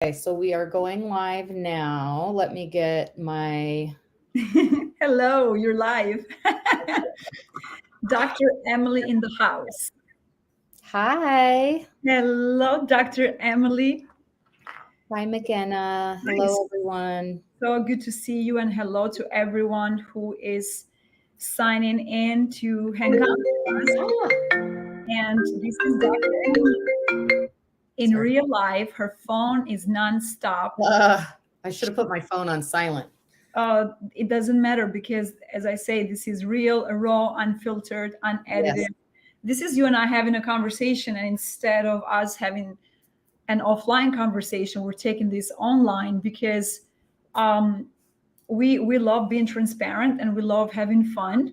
Okay, so we are going live now. Let me get my. Hello, you're live. Dr. Emily in the house. Hi. Hello, Dr. Emily. Hi, McKenna. Nice. Hello, everyone. So good to see you, and hello to everyone who is signing in to hang out with us. And this is Dr. Emily. In Sorry. real life, her phone is nonstop. I should have put my phone on silent. It doesn't matter because, as I say, this is real, raw, unfiltered, Yes. unedited. This is you and I having a conversation, and instead of us having an offline conversation, we're taking this online because um, we love being transparent and we love having fun.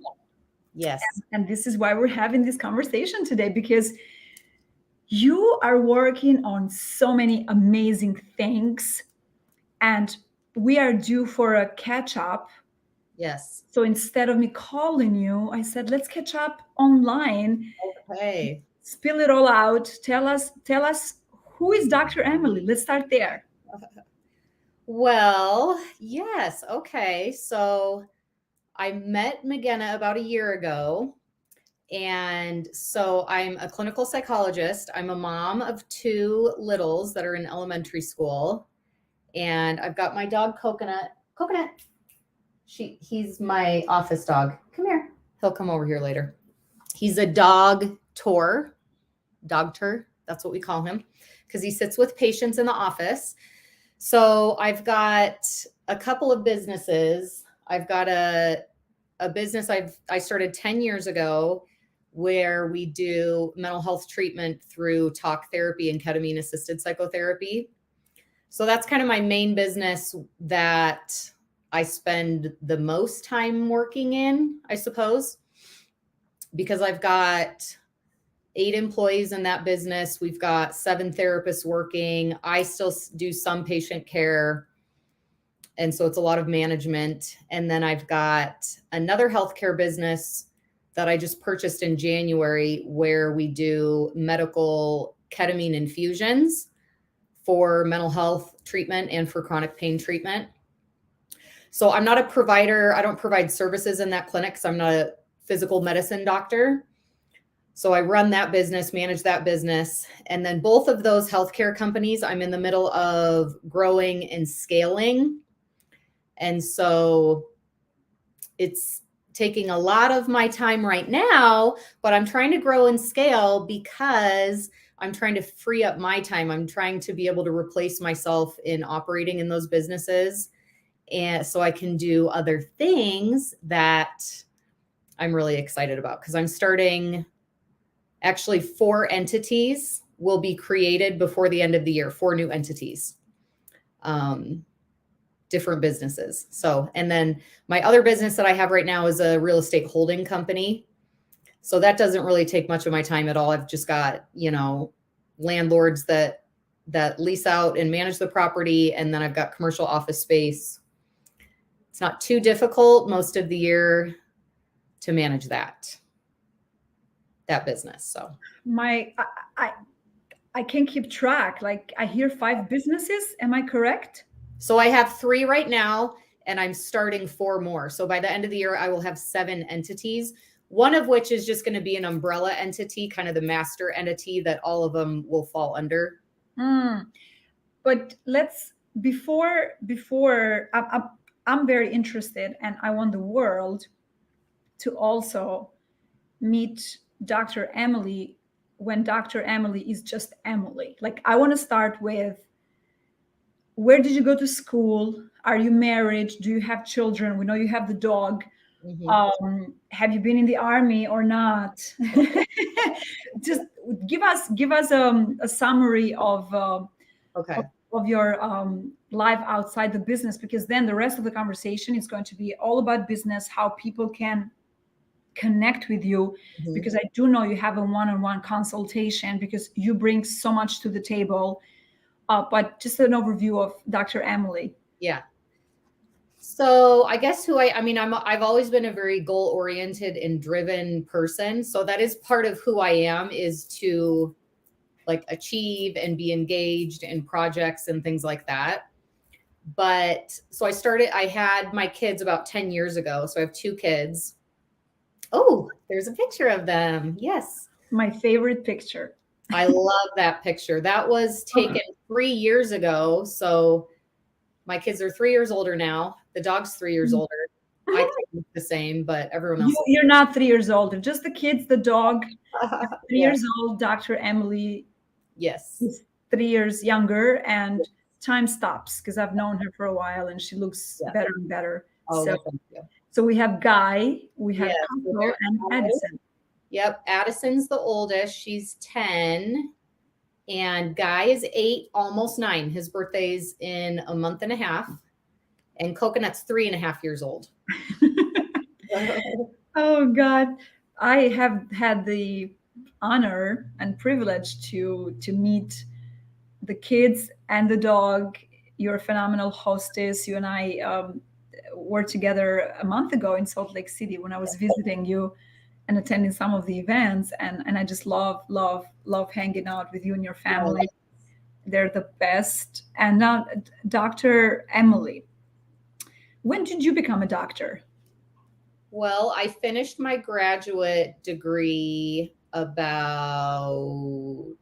Yes. And this is why we're having this conversation today, because you are working on so many amazing things, and we are due for a catch up. Yes. So instead of me calling you, I said, let's catch up online, Okay. spill it all out. Tell us who is Dr. Emily? Let's start there. Well, yes. Okay. So I met McKenna about a year ago. And so I'm a clinical psychologist. I'm a mom of two littles that are in elementary school. And I've got my dog Coconut. Coconut. He's my office dog. Come here. He'll come over here later. He's a dog tour. That's what we call him because he sits with patients in the office. So I've got a couple of businesses. I've got a business I started 10 years ago where we do mental health treatment through talk therapy and ketamine assisted psychotherapy. So that's kind of my main business that I spend the most time working in, I suppose, because I've got 8 employees in that business. We've got 7 therapists working. I still do some patient care. And so it's a lot of management. And then I've got another healthcare business that I just purchased in January where we do medical ketamine infusions for mental health treatment and for chronic pain treatment. So I'm not a provider. I don't provide services in that clinic because I'm not a physical medicine doctor. So I run that business, manage that business. And then both of those healthcare companies, I'm in the middle of growing and scaling. And so it's taking a lot of my time right now, but I'm trying to grow and scale because I'm trying to free up my time. I'm trying to be able to replace myself in operating in those businesses. And so I can do other things that I'm really excited about because I'm starting actually 4 entities will be created before the end of the year, 4 new entities, different businesses. So, and then my other business that I have right now is a real estate holding company. So that doesn't really take much of my time at all. I've just got, landlords that lease out and manage the property. And then I've got commercial office space. It's not too difficult most of the year to manage that business. So I can't keep track. Like I hear 5 businesses. Am I correct? So I have 3 right now, and I'm starting 4 more. So by the end of the year, I will have 7 entities, one of which is just going to be an umbrella entity, kind of the master entity that all of them will fall under. But let's before I'm very interested, and I want the world to also meet Dr. Emily when Dr. Emily is just Emily. Like I want to start with, where did you go to school? Are you married? Do you have children? We know you have the dog. Have you been in the army or not? Just give us a summary of Okay. of your life outside the business, because then the rest of the conversation is going to be all about business, how people can connect with you, because I do know you have a one-on-one consultation because you bring so much to the table. But just an overview of Dr. Emily. Yeah. So I guess I've always been a very goal-oriented and driven person. So that is part of who I am, is to like achieve and be engaged in projects and things like that. But so I had my kids about 10 years ago. So I have 2 kids. Oh, there's a picture of them. Yes. My favorite picture. I love that picture. That was taken 3 years ago. So my kids are 3 years older now. The dog's 3 years older. I think it's the same, but everyone else. You're not 3 years old. Just the kids, the dog, 3 Yeah. years old. Dr. Emily Yes. is 3 years younger, and time stops because I've known her for a while, and she looks Yeah. better and better. Oh, so, well, thank you. so we have Guy, we have Yes, Coco, and Addison. Yep. Addison's the oldest. She's 10. And Guy is 8, almost 9. His birthday's in a month and a half. And Coconut's 3.5 years old. Oh God. I have had the honor and privilege to meet the kids and the dog. You're a phenomenal hostess. You and I were together a month ago in Salt Lake City when I was visiting you and attending some of the events. And I just love hanging out with you and your family. They're the best. And now, Dr. Emily, when did you become a doctor? Well, I finished my graduate degree about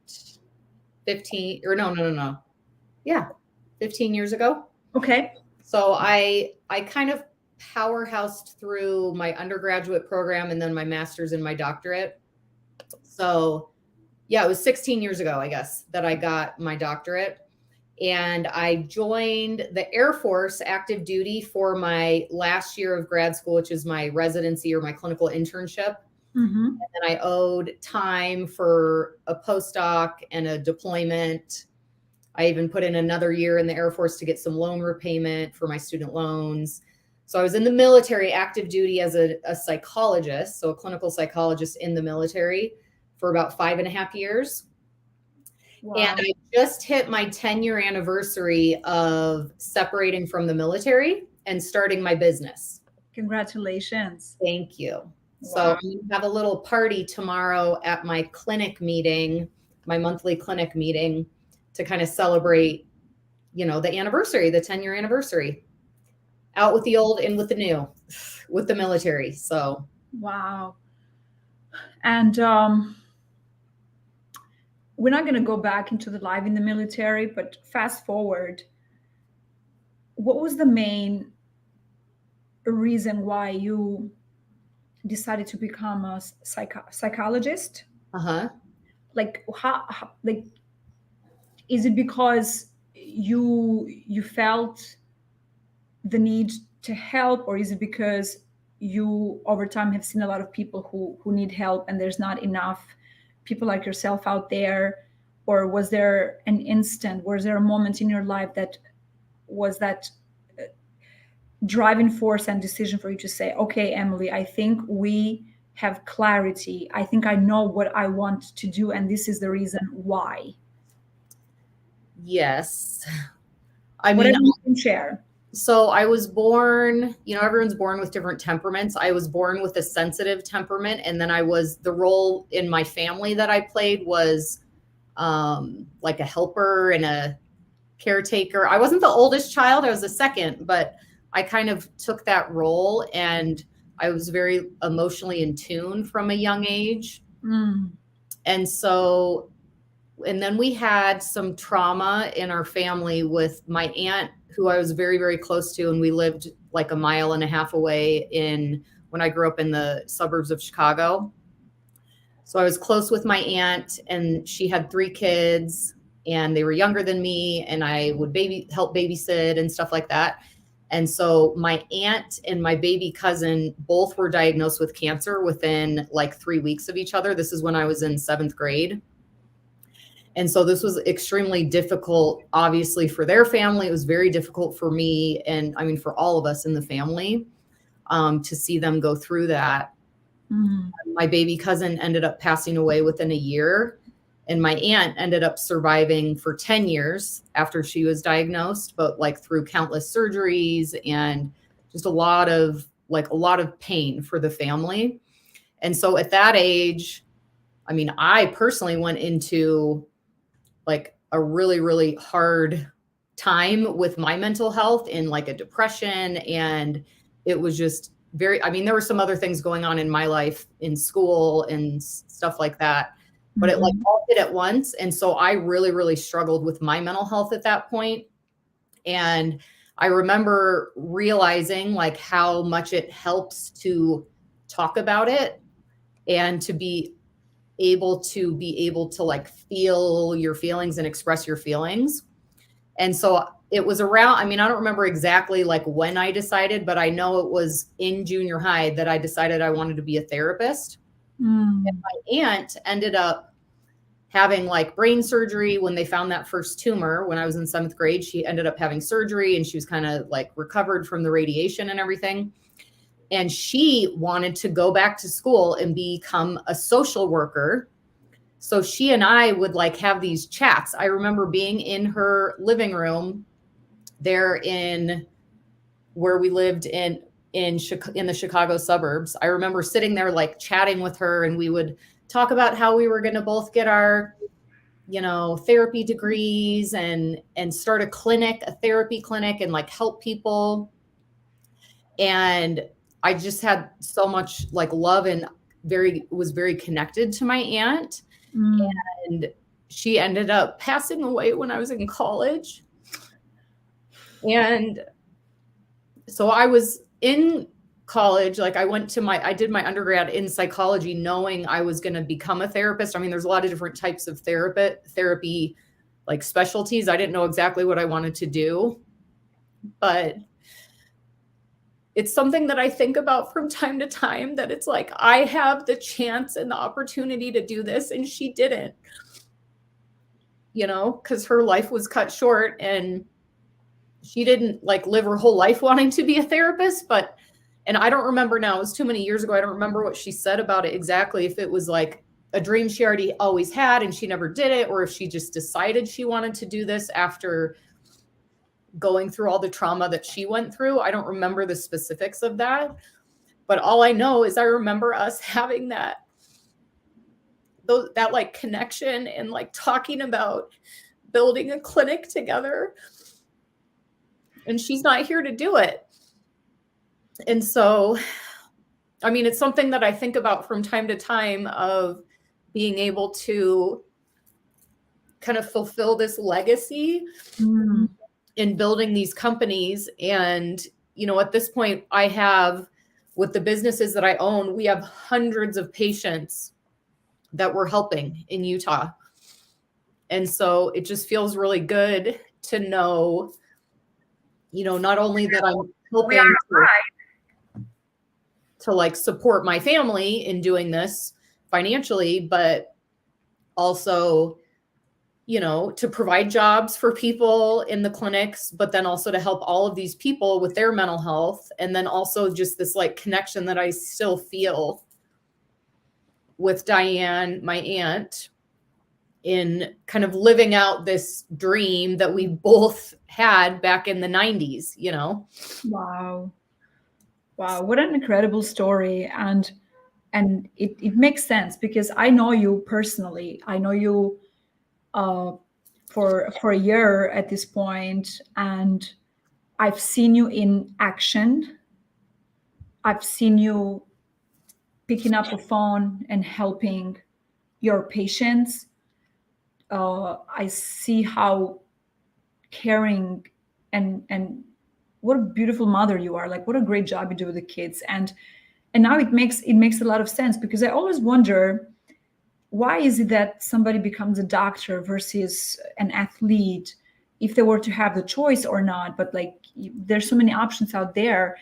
15 or no. Yeah, 15 years ago. Okay. So I kind of powerhoused through my undergraduate program and then my master's and my doctorate. So yeah, it was 16 years ago, I guess, that I got my doctorate. And I joined the Air Force active duty for my last year of grad school, which is my residency or my clinical internship. Mm-hmm. And then I owed time for a postdoc and a deployment. I even put in another year in the Air Force to get some loan repayment for my student loans. So I was in the military active duty as a psychologist, so a clinical psychologist in the military for about 5.5 years. Wow. And I just hit my 10-year anniversary of separating from the military and starting my business. Congratulations. Thank you. Wow. So I'm going to have a little party tomorrow at my clinic meeting, my monthly clinic meeting, to kind of celebrate, the anniversary, the 10-year anniversary. Out with the old, in with the new, with the military. So. Wow. And we're not going to go back into the life in the military, but fast forward, what was the main reason why you decided to become a psychologist? Like how is it because you felt the need to help, or is it because you over time have seen a lot of people who need help and there's not enough people like yourself out there? Or was there a moment in your life that was that driving force and decision for you to say, okay, Emily, I think we have clarity. I think I know what I want to do, and this is the reason why. Yes. Whatever you can share. So I was born, everyone's born with different temperaments. I was born with a sensitive temperament. And then the role in my family that I played was like a helper and a caretaker. I wasn't the oldest child. I was the second, but I kind of took that role, and I was very emotionally in tune from a young age. And then we had some trauma in our family with my aunt, who I was very, very close to. And we lived like 1.5 miles away when I grew up in the suburbs of Chicago. So I was close with my aunt, and she had 3 kids, and they were younger than me, and I would help babysit and stuff like that. And so my aunt and my baby cousin both were diagnosed with cancer within like 3 weeks of each other. This is when I was in 7th grade. And so this was extremely difficult, obviously, for their family. It was very difficult for me, and I mean, for all of us in the family, to see them go through that. My baby cousin ended up passing away within a year, and my aunt ended up surviving for 10 years after she was diagnosed, but like through countless surgeries and just a lot of pain for the family. And so at that age, I mean, I personally went into like a really, really hard time with my mental health in like a depression. And it was just very, I mean, there were some other things going on in my life in school and stuff like that, but it like all hit at once. And so I really, really struggled with my mental health at that point. And I remember realizing like how much it helps to talk about it and to be able to like feel your feelings and express your feelings. And so it was around, I mean, I don't remember exactly like when I decided, but I know it was in junior high that I decided I wanted to be a therapist. And my aunt ended up having like brain surgery when they found that first tumor when I was in 7th grade. She ended up having surgery and she was kind of like recovered from the radiation and everything. And she wanted to go back to school and become a social worker. So she and I would like have these chats. I remember being in her living room there in where we lived in the Chicago suburbs. I remember sitting there like chatting with her, and we would talk about how we were going to both get our, you know, therapy degrees and start a therapy clinic and like help people. And I just had so much like love and was very connected to my aunt. And she ended up passing away when I was in college. And so I was in college, like I did my undergrad in psychology knowing I was going to become a therapist. I mean, there's a lot of different types of therapy like specialties. I didn't know exactly what I wanted to do, but it's something that I think about from time to time, that it's like, I have the chance and the opportunity to do this, and she didn't, you know, because her life was cut short and she didn't like live her whole life wanting to be a therapist. And I don't remember now, it was too many years ago. I don't remember what she said about it exactly, if it was like a dream she already always had and she never did it, or if she just decided she wanted to do this after going through all the trauma that she went through. I don't remember the specifics of that, but all I know is I remember us having that like connection and like talking about building a clinic together. And she's not here to do it. And so, I mean, it's something that I think about from time to time, of being able to kind of fulfill this legacy in building these companies. And, you know, at this point I have, with the businesses that I own, we have hundreds of patients that we're helping in Utah. And so it just feels really good to know, you know, not only that I'm helping to like support my family in doing this financially, but also, you know, to provide jobs for people in the clinics, but then also to help all of these people with their mental health. And then also just this like connection that I still feel with Diane, my aunt, in kind of living out this dream that we both had back in the 90s, you know? Wow. What an incredible story. And it makes sense, because I know you personally. I know you for a year at this point, and I've seen you in action. I've seen you picking up the phone and helping your patients. I see how caring and what a beautiful mother you are. Like, what a great job you do with the kids. And now it makes a lot of sense, because I always wonder, why is it that somebody becomes a doctor versus an athlete, if they were to have the choice or not? But like, there's so many options out there.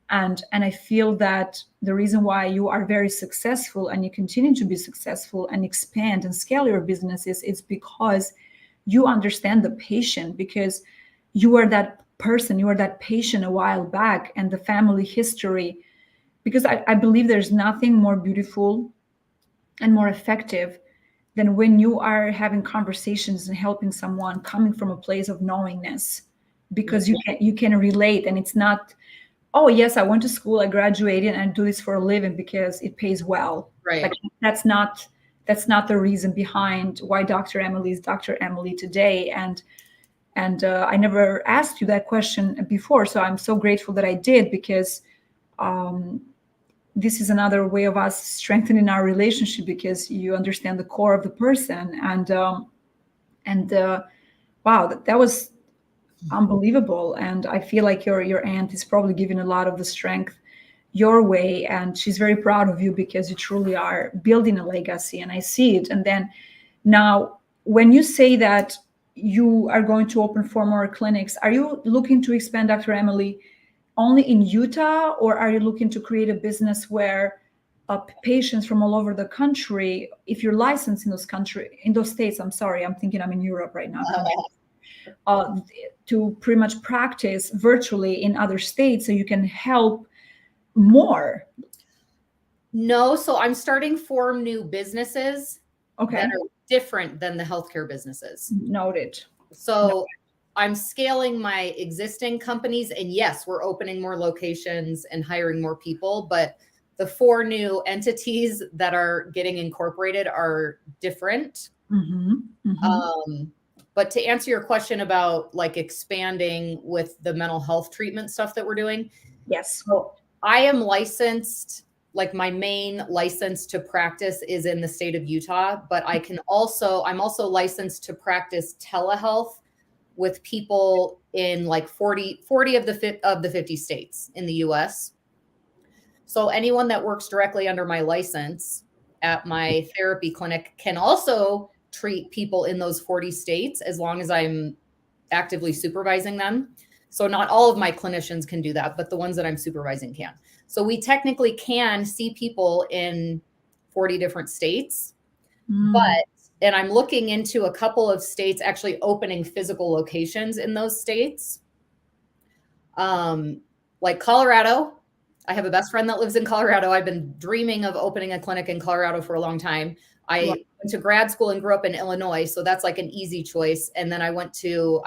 And I feel that the reason why you are very successful and you continue to be successful and expand and scale your businesses is because you understand the patient, because you are that person, you are that patient a while back, and the family history. Because I believe there's nothing more beautiful and more effective than when you are having conversations and helping someone coming from a place of knowingness, because you can relate. And it's not, oh yes, I went to school, I graduated, and I do this for a living because it pays well. Right. Like, that's not that's not the reason behind why Dr. Emily is Dr. Emily today. And I never asked you that question before, so I'm so grateful that I did, because this is another way of us strengthening our relationship, because you understand the core of the person. And wow, that was unbelievable. And I feel like your aunt is probably giving a lot of the strength your way, and she's very proud of you, because you truly are building a legacy, and I see it. And then now, when you say that you are going to open 4 more clinics, are you looking to expand, Dr. Emily, only in Utah, or are you looking to create a business where patients from all over the country, if you're licensed in those states, I'm sorry, I'm thinking I'm in Europe right now, to pretty much practice virtually in other states, so you can help more? No, so I'm starting 4 new businesses Okay. that are different than the healthcare businesses. Noted. So I'm scaling my existing companies, and yes, we're opening more locations and hiring more people, but the 4 new entities that are getting incorporated are different. But to answer your question about like expanding with the mental health treatment stuff that we're doing. Yes. So I am licensed, like my main license to practice is in the state of Utah, but I'm also licensed to practice telehealth with people in like 40 of the 50 states in the US. So anyone that works directly under my license at my therapy clinic can also treat people in those 40 states, as long as I'm actively supervising them. So not all of my clinicians can do that, but the ones that I'm supervising can. So we technically can see people in 40 different states, and I'm looking into a couple of states actually opening physical locations in those states. Like Colorado. I have a best friend that lives in Colorado. I've been dreaming of opening a clinic in Colorado for a long time. I went to grad school and grew up in Illinois, so that's like an easy choice. And then I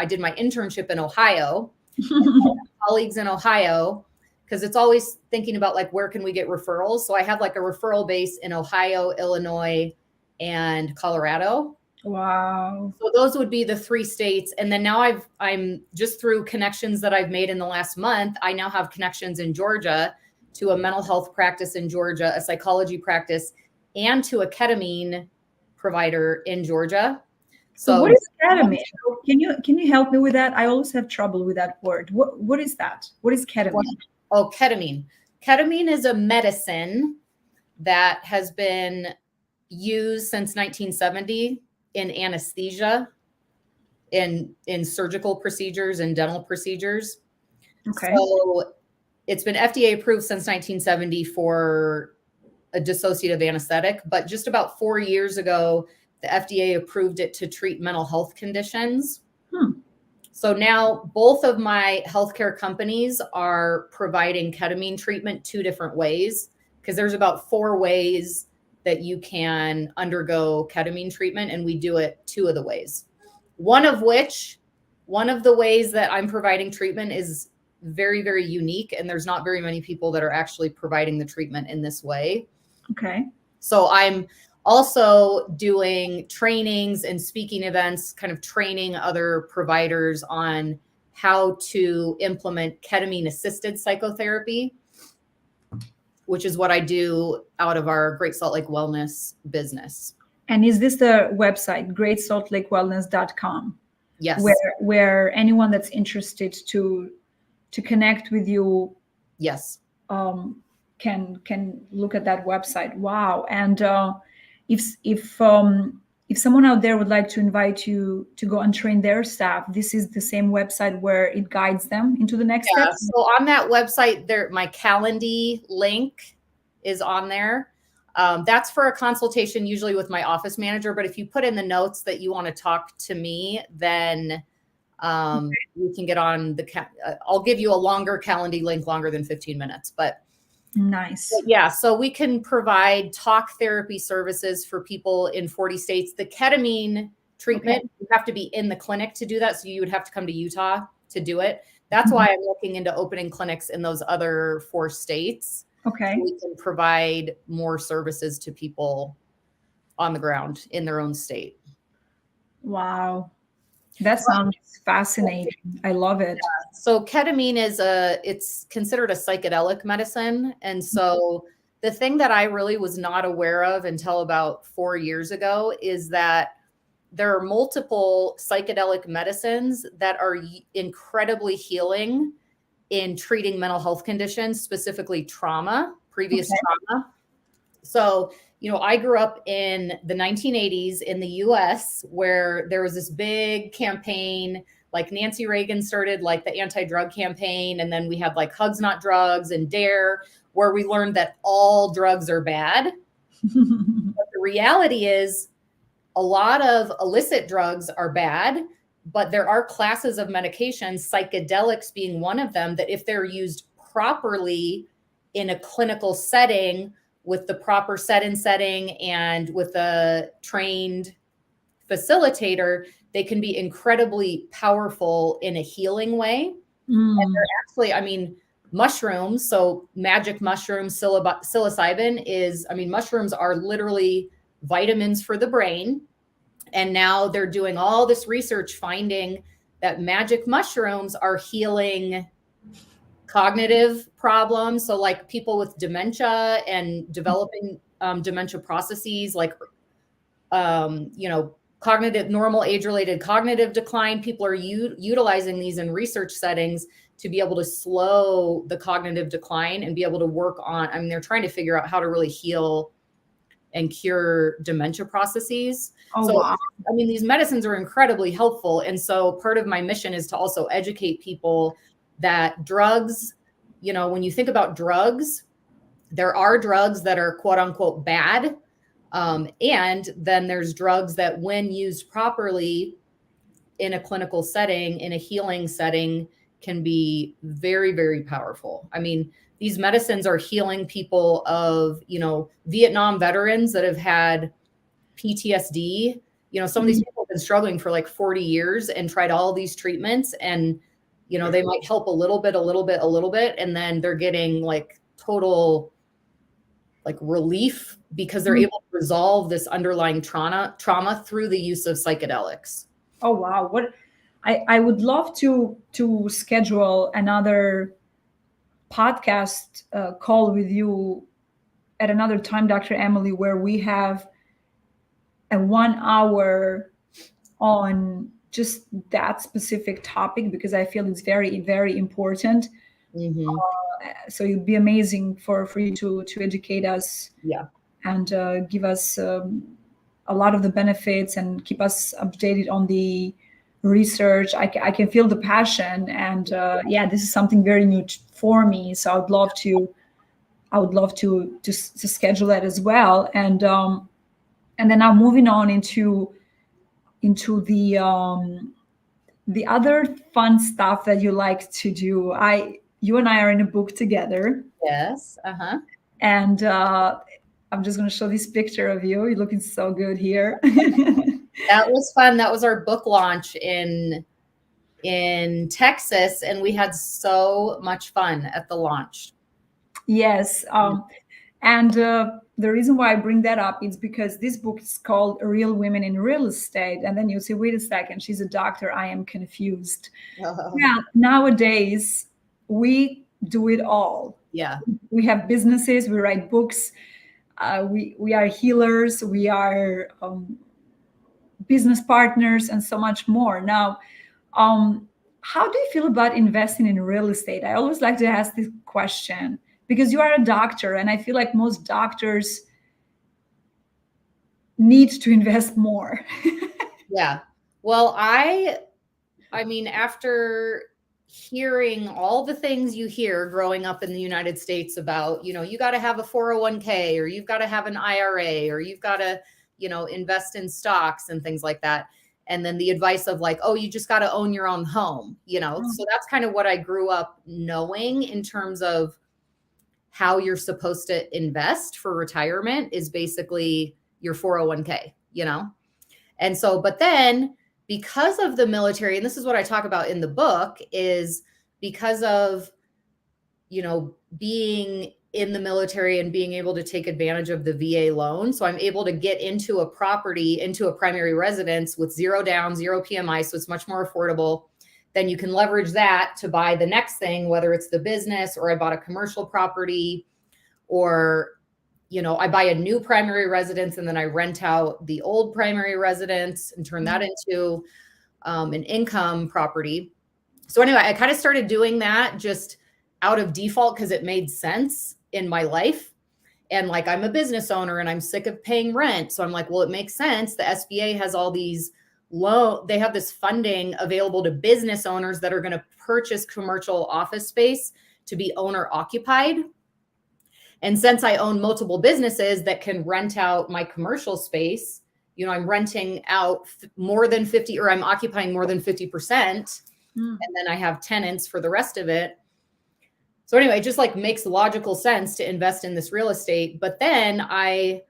did my internship in Ohio. Colleagues in Ohio, because it's always thinking about like, where can we get referrals? So I have like a referral base in Ohio, Illinois, and Colorado. Wow. So those would be the 3 states. And then now I'm just through connections that I've made in the last month, I now have connections in Georgia to a mental health practice in Georgia, a psychology practice, and to a ketamine provider in Georgia. So what is ketamine? Can you help me with that? I always have trouble with that word. What is that? What is ketamine? Ketamine. Ketamine is a medicine that has been used since 1970 in anesthesia, in surgical procedures and dental procedures. Okay. So it's been FDA approved since 1970 for a dissociative anesthetic, but just about 4 years ago, the FDA approved it to treat mental health conditions. So now both of my healthcare companies are providing ketamine treatment 2 different ways, because there's about 4 ways that you can undergo ketamine treatment, and we do it 2 of the ways. One of the ways that I'm providing treatment is very, very unique, and there's not very many people that are actually providing the treatment in this way. Okay. So I'm also doing trainings and speaking events, kind of training other providers on how to implement ketamine assisted psychotherapy, which is what I do out of our Great Salt Lake Wellness business. And is this the website, greatsaltlakewellness.com? Yes. Where anyone that's interested to connect with you, yes, can look at that website. Wow. And if someone out there would like to invite you to go and train their staff, this is the same website where it guides them into the next step. So on that website, my Calendly link is on there. That's for a consultation, usually with my office manager. But if you put in the notes that you want to talk to me, then you can get on I'll give you a longer Calendly link, longer than 15 minutes. But nice. But yeah, so we can provide talk therapy services for people in 40 states. The ketamine treatment, you have to be in the clinic to do that. So you would have to come to Utah to do it. That's why I'm looking into opening clinics in those other 4 states. Okay. So we can provide more services to people on the ground in their own state. Wow. That sounds fascinating. I love it. So ketamine it's considered a psychedelic medicine. And so the thing that I really was not aware of until about 4 years ago is that there are multiple psychedelic medicines that are incredibly healing in treating mental health conditions, specifically trauma, previous trauma. So, I grew up in the 1980s in the US where there was this big campaign, like Nancy Reagan started like the anti-drug campaign. And then we had like Hugs Not Drugs and DARE, where we learned that all drugs are bad. But the reality is a lot of illicit drugs are bad, but there are classes of medications, psychedelics being one of them, that if they're used properly in a clinical setting with the proper setting and with a trained facilitator, they can be incredibly powerful in a healing way. And they're actually, mushrooms, so magic mushrooms, psilocybin is, mushrooms are literally vitamins for the brain. And now they're doing all this research finding that magic mushrooms are healing cognitive problems. So like people with dementia and developing dementia processes, like, cognitive, normal age-related cognitive decline, people are utilizing these in research settings to be able to slow the cognitive decline and be able to work on, they're trying to figure out how to really heal and cure dementia processes. Wow. These medicines are incredibly helpful. And so part of my mission is to also educate people that drugs, when you think about drugs, there are drugs that are quote unquote bad. And then there's drugs that when used properly in a clinical setting, in a healing setting, can be very, very powerful. These medicines are healing people of, Vietnam veterans that have had PTSD. Some of these people have been struggling for like 40 years and tried all these treatments, and, they might help a little bit. And then they're getting like total like relief because they're able to resolve this underlying trauma through the use of psychedelics. Oh, wow. I would love to schedule another podcast call with you at another time, Dr. Emily, where we have a 1 hour on just that specific topic, because I feel it's very, very important. So it'd be amazing for you to educate us, and give us a lot of the benefits and keep us updated on the research. I can feel the passion, and this is something very new for me. So I would love to schedule that as well. And then now moving on into the other fun stuff that you like to do. You and I are in a book together. Yes. And I'm just going to show this picture of you. You're looking so good here. That was fun. That was our book launch in Texas, and we had so much fun at the launch. Yes. And the reason why I bring that up is because this book is called Real Women in Real Estate. And then you say, wait a second, she's a doctor. I am confused. Yeah. Nowadays, we do it all. Yeah. We have businesses, we write books, we are healers, we are business partners, and so much more. Now, how do you feel about investing in real estate? I always like to ask this question because you are a doctor, and I feel like most doctors need to invest more. Yeah. Well, I mean, after hearing all the things you hear growing up in the United States about, you got to have a 401k, or you've got to have an IRA, or you've got to, invest in stocks and things like that. And then the advice of like, oh, you just got to own your own home, So that's kind of what I grew up knowing in terms of how you're supposed to invest for retirement is basically your 401k, And so, but then because of the military, and this is what I talk about in the book, is because of, being in the military and being able to take advantage of the VA loan. So I'm able to get into a property, into a primary residence with 0 down, 0 PMI. So it's much more affordable. Then you can leverage that to buy the next thing, whether it's the business or I bought a commercial property, or, you know, I buy a new primary residence and then I rent out the old primary residence and turn that into an income property. So anyway, I kind of started doing that just out of default because it made sense in my life. And like, I'm a business owner and I'm sick of paying rent. So I'm like, well, it makes sense. The SBA has all these they have this funding available to business owners that are going to purchase commercial office space to be owner occupied. And since I own multiple businesses that can rent out my commercial space, you know, I'm renting out more than 50, or I'm occupying more than 50%. And then I have tenants for the rest of it. So anyway, it just like makes logical sense to invest in this real estate. But then I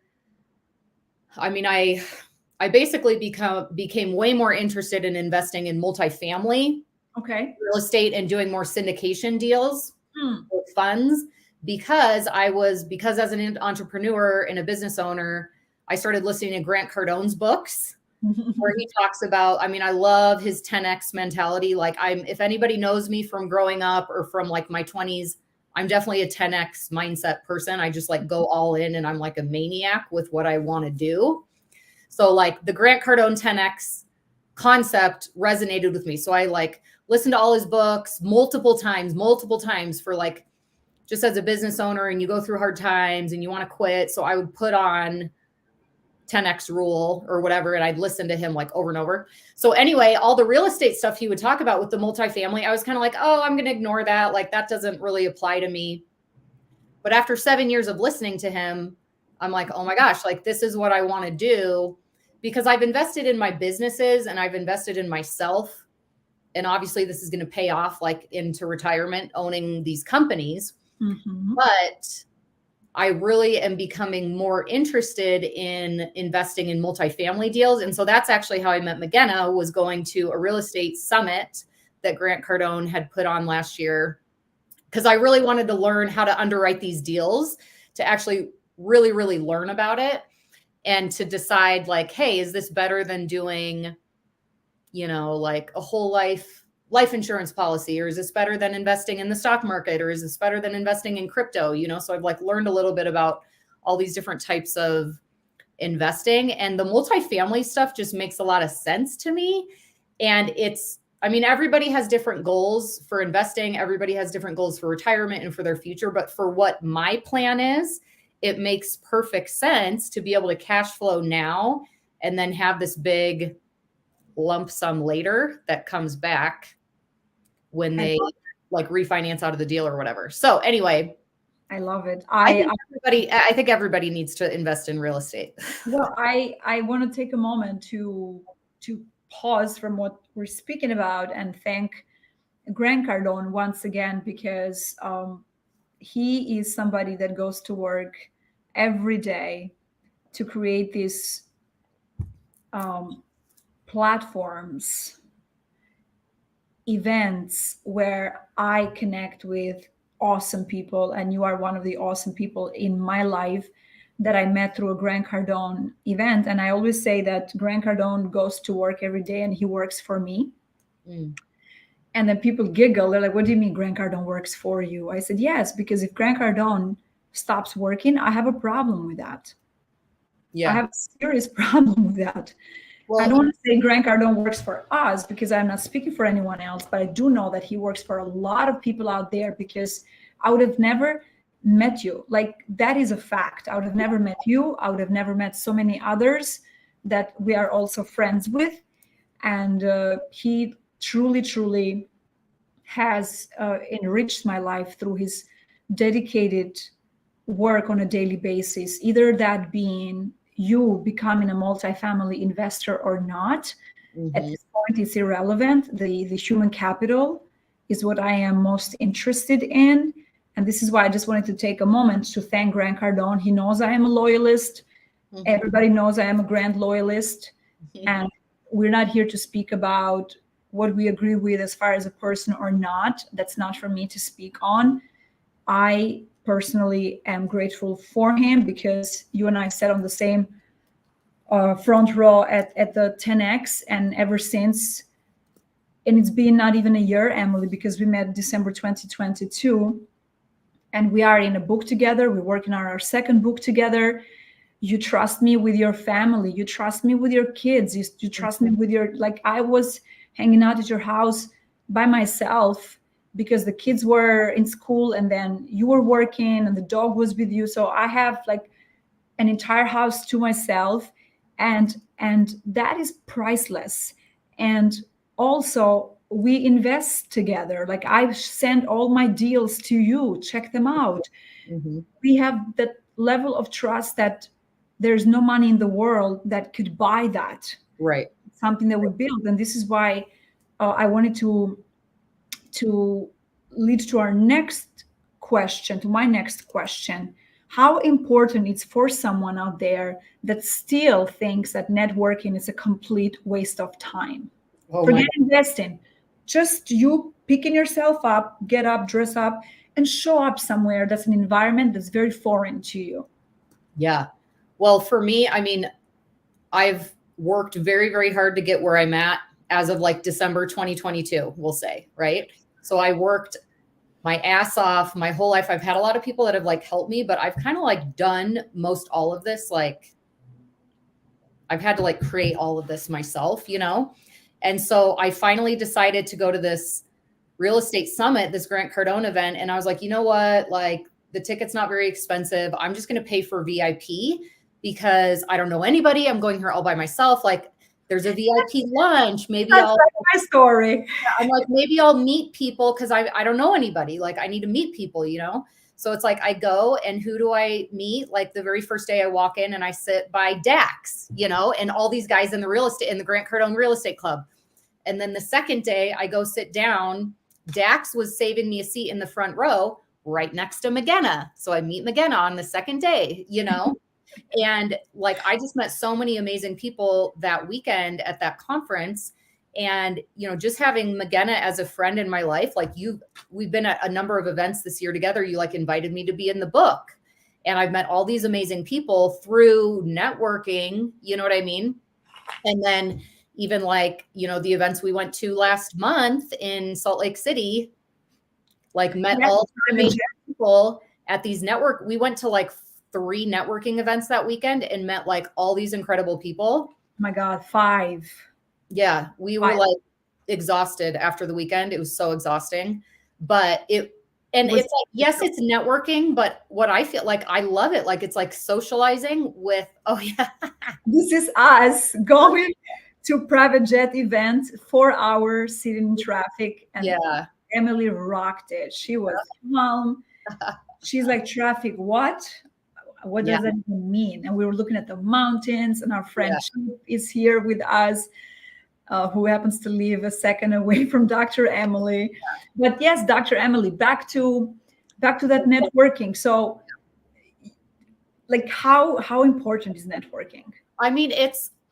basically became way more interested in investing in multifamily real estate and doing more syndication deals with funds because as an entrepreneur and a business owner, I started listening to Grant Cardone's books where he talks about, I mean, I love his 10X mentality. Like if anybody knows me from growing up or from like my 20s, I'm definitely a 10X mindset person. I just like go all in and I'm like a maniac with what I want to do. So like the Grant Cardone 10X concept resonated with me. So I like listened to all his books multiple times for like, just as a business owner and you go through hard times and you want to quit. So I would put on 10X rule or whatever. And I'd listen to him like over and over. So anyway, all the real estate stuff he would talk about with the multifamily, I was kind of like, oh, I'm going to ignore that. Like that doesn't really apply to me. But after 7 years of listening to him, I'm like, oh my gosh, like this is what I want to do because I've invested in my businesses and I've invested in myself. And obviously this is going to pay off like into retirement owning these companies. But I really am becoming more interested in investing in multifamily deals. And so that's actually how I met Megena, was going to a real estate summit that Grant Cardone had put on last year. Because I really wanted to learn how to underwrite these deals, to actually really, really learn about it and to decide like, hey, is this better than doing, you know, like a whole life insurance policy, or is this better than investing in the stock market, or is this better than investing in crypto? You know, so I've like learned a little bit about all these different types of investing, and the multifamily stuff just makes a lot of sense to me. And everybody has different goals for investing. Everybody has different goals for retirement and for their future. But for what my plan is, it makes perfect sense to be able to cash flow now and then have this big lump sum later that comes back when they like refinance out of the deal or whatever. So anyway, I love it. I think everybody needs to invest in real estate. Well, I want to take a moment to pause from what we're speaking about and thank Grant Cardone once again, because he is somebody that goes to work every day to create these platforms, events where I connect with awesome people. And you are one of the awesome people in my life that I met through a Grant Cardone event. And I always say that Grant Cardone goes to work every day and he works for me. And then people giggle. They're like, what do you mean Grant Cardone works for you? I said, yes, because if Grant Cardone stops working, I have a problem with that. I have a serious problem with that. Well, I don't want to say Grant Cardone works for us because I'm not speaking for anyone else, but I do know that he works for a lot of people out there, because I would have never met you. Like, that is a fact. I would have never met you. I would have never met so many others that we are also friends with. And he truly, truly has enriched my life through his dedicated work on a daily basis, either that being you becoming a multifamily investor or not. At this point, it's irrelevant. The human capital is what I am most interested in. And this is why I just wanted to take a moment to thank Grant Cardone. He knows I am a loyalist. Everybody knows I am a Grant loyalist. And we're not here to speak about what we agree with as far as a person or not. That's not for me to speak on. I personally am grateful for him, because you and I sat on the same front row at the 10X, and ever since, and it's been not even a year, Emily, because we met December 2022, and we are in a book together. We're working on our second book together. You trust me with your family. You trust me with your kids. You trust me with your, like, I was hanging out at your house by myself because the kids were in school, and then you were working and the dog was with you. So I have like an entire house to myself, and that is priceless. And also we invest together. Like, I send all my deals to you, check them out. Mm-hmm. We have that level of trust that there's no money in the world that could buy that. Right. Something that we built. And this is why I wanted to lead to our next question, to my next question. How important it's for someone out there that still thinks that networking is a complete waste of time. Oh Forget investing. Just you picking yourself up, get up, dress up, and show up somewhere that's an environment that's very foreign to you. Yeah. Well, for me, I mean, I've worked very, very hard to get where I'm at as of like December 2022, we'll say, right? So I worked my ass off my whole life. I've had a lot of people that have like helped me, but I've kind of like done most all of this. Like, I've had to like create all of this myself, you know? And so I finally decided to go to this real estate summit, this Grant Cardone event. And I was like, you know what? Like, the ticket's not very expensive. I'm just going to pay for VIP because I don't know anybody. I'm going here all by myself. Like, there's a VIP lunch. Maybe That's I'll, like my story. I'm like, maybe I'll meet people because I don't know anybody. Like, I need to meet people, you know? So it's like, I go, and who do I meet? Like, the very first day I walk in and I sit by Dax, you know, and all these guys in the real estate, in the Grant Cardone Real Estate Club. And then the second day I go sit down, Dax was saving me a seat in the front row right next to Magena. So I meet Magena on the second day, you know? And like, I just met so many amazing people that weekend at that conference. And, you know, just having Magena as a friend in my life, like we've been at a number of events this year together. You like invited me to be in the book, and I've met all these amazing people through networking, you know what I mean? And then even like, you know, the events we went to last month in Salt Lake City, like met all the amazing people at these we went to like 3 networking events that weekend and met like all these incredible people. Oh my God, 5. Yeah. We were like exhausted after the weekend. It was so exhausting, but it's like, yes, it's networking, but what I feel like, I love it. Like, it's like socializing with, oh yeah. This is us going to private jet event, 4 hours sitting in traffic. And yeah, Emily rocked it. She was calm. She's like, traffic, what? What does that even mean? And we were looking at the mountains, and our friend Chip is here with us, who happens to live a second away from Dr. Emily. But yes, Dr. Emily, back to that networking. So like, how important is networking? I mean,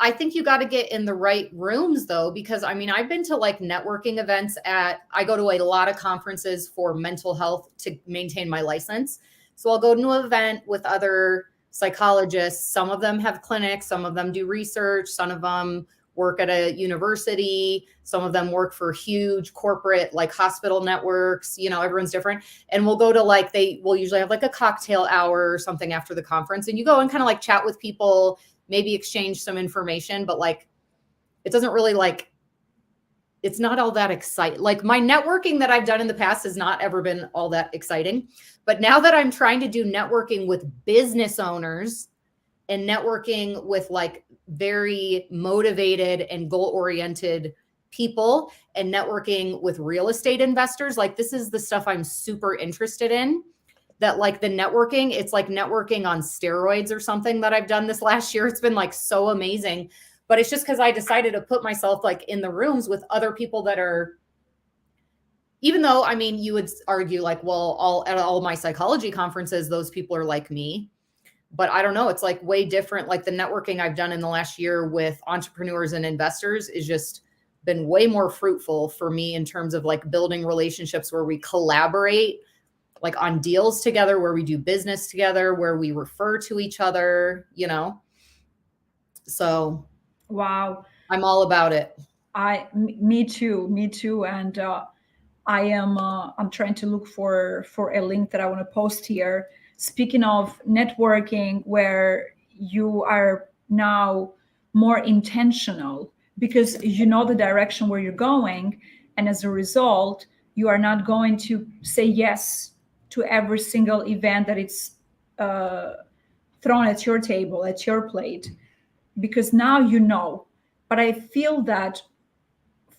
I think you got to get in the right rooms though, because I mean, I've been to like networking events I go to a lot of conferences for mental health to maintain my license. So I'll go to an event with other psychologists. Some of them have clinics, some of them do research, some of them work at a university, some of them work for huge corporate like hospital networks, you know, everyone's different. And we'll go to like, we'll usually have like a cocktail hour or something after the conference, and you go and kind of like chat with people, maybe exchange some information, but like, it doesn't really like, it's not all that exciting. Like, my networking that I've done in the past has not ever been all that exciting. But now that I'm trying to do networking with business owners and networking with like very motivated and goal-oriented people and networking with real estate investors, like, this is the stuff I'm super interested in. That like the networking, it's like networking on steroids or something that I've done this last year. It's been like so amazing, but it's just because I decided to put myself like in the rooms with other people that are, even though, I mean, you would argue like, well, at all my psychology conferences, those people are like me, but I don't know. It's like way different. Like, the networking I've done in the last year with entrepreneurs and investors is just been way more fruitful for me in terms of like building relationships where we collaborate like on deals together, where we do business together, where we refer to each other, you know? So Wow. I'm all about it. Me too. And I'm trying to look for a link that I want to post here. Speaking of networking, where you are now more intentional because you know the direction where you're going, and as a result, you are not going to say yes to every single event that it's uh, thrown at your table, at your plate, because now you know. But I feel that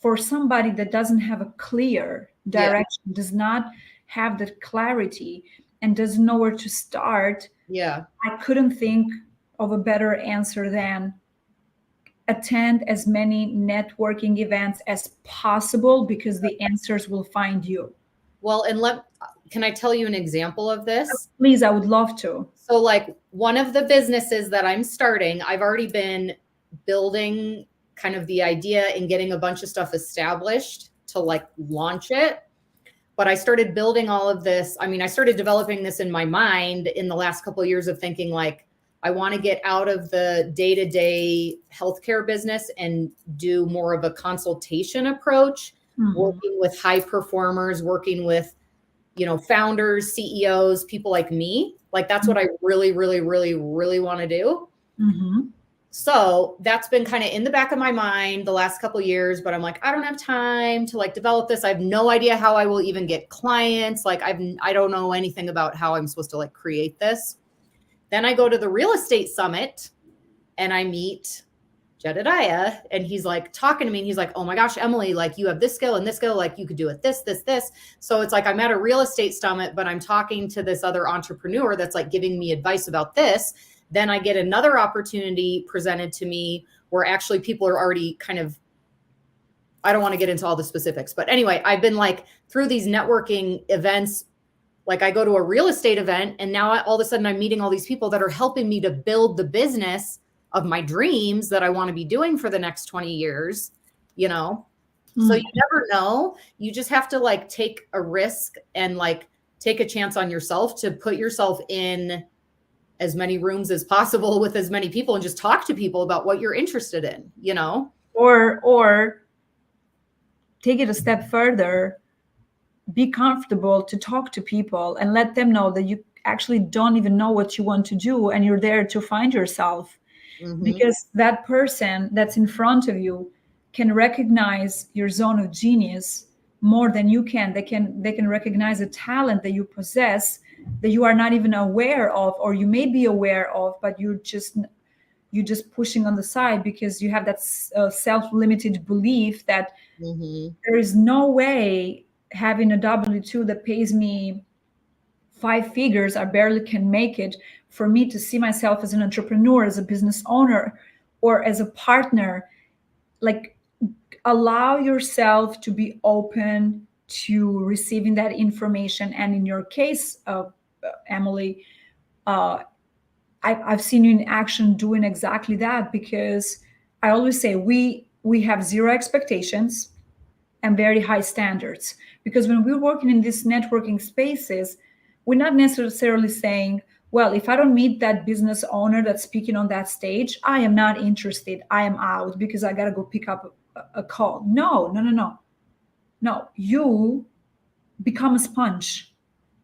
for somebody that doesn't have a clear Yeah. direction, does not have that clarity, and doesn't know where to start, Yeah. I couldn't think of a better answer than attend as many networking events as possible, because the answers will find you. Well, and can I tell you an example of this? Please, I would love to. So, like, one of the businesses that I'm starting, I've already been building kind of the idea and getting a bunch of stuff established to like launch it. But I started building all of this. I mean, I started developing this in my mind in the last couple of years of thinking like, I want to get out of the day-to-day healthcare business and do more of a consultation approach, working with high performers, working with, you know, founders, CEOs, people like me. Like that's what I really, really, really, really want to do. So that's been kind of in the back of my mind the last couple of years, but I'm like, I don't have time to like develop this. I have no idea how I will even get clients. Like I don't know anything about how I'm supposed to like create this. Then I go to the real estate summit and I meet Jedediah, and he's like talking to me and he's like, oh my gosh, Emily, like you have this skill and this skill, like you could do it this. So it's like I'm at a real estate summit, but I'm talking to this other entrepreneur that's like giving me advice about this. Then I get another opportunity presented to me where actually people are already kind of, I don't want to get into all the specifics, but anyway, I've been like through these networking events, like I go to a real estate event and now all of a sudden I'm meeting all these people that are helping me to build the business of my dreams that I want to be doing for the next 20 years, you know? So you never know. You just have to like take a risk and like take a chance on yourself to put yourself in as many rooms as possible with as many people and just talk to people about what you're interested in, you know? Or take it a step further, be comfortable to talk to people and let them know that you actually don't even know what you want to do and you're there to find yourself. Because that person that's in front of you can recognize your zone of genius more than you can. They can recognize a talent that you possess that you are not even aware of, or you may be aware of, but you're just pushing on the side because you have that self-limited belief that there is no way having a W-2 that pays me 5 figures, I barely can make it, for me to see myself as an entrepreneur, as a business owner, or as a partner. Like, allow yourself to be open to receiving that information. And in your case, Emily, I've seen you in action doing exactly that, because I always say we have zero expectations and very high standards. Because when we're working in these networking spaces, we're not necessarily saying, well, if I don't meet that business owner that's speaking on that stage, I am not interested. I am out because I got to go pick up a call. No. You become a sponge.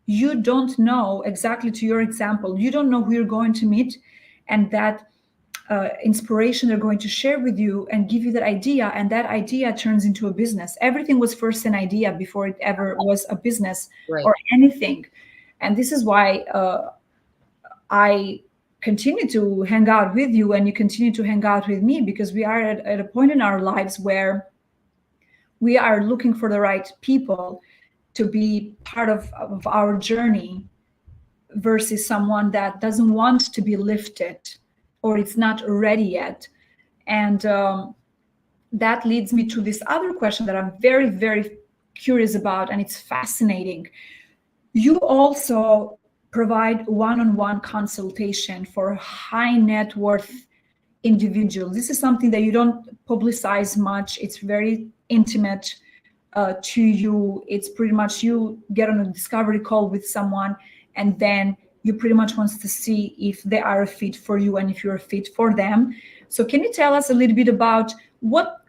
You don't know, exactly to your example, you don't know who you're going to meet, and that inspiration they're going to share with you and give you that idea, and that idea turns into a business. Everything was first an idea before it ever was a business or anything. And this is why I continue to hang out with you and you continue to hang out with me, because we are at a point in our lives where we are looking for the right people to be part of our journey, versus someone that doesn't want to be lifted or it's not ready yet. And that leads me to this other question that I'm very, very curious about, and it's fascinating. You also provide one-on-one consultation for high net worth individuals. This is something that you don't publicize much. It's very intimate. to you. It's pretty much you get on a discovery call with someone, and then you pretty much wants to see if they are a fit for you and if you're a fit for them. So can you tell us a little bit about what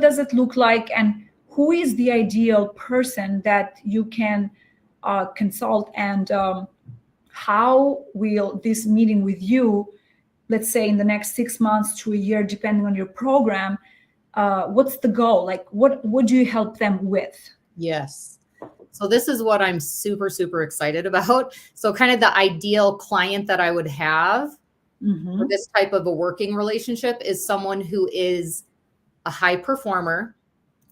does it look like, and who is the ideal person that you can consult, and how will this meeting with you, let's say in the next 6 months to a year, depending on your program, what's the goal? Like what do you help them with? Yes. So this is what I'm super, super excited about. So kind of the ideal client that I would have for this type of a working relationship is someone who is a high performer,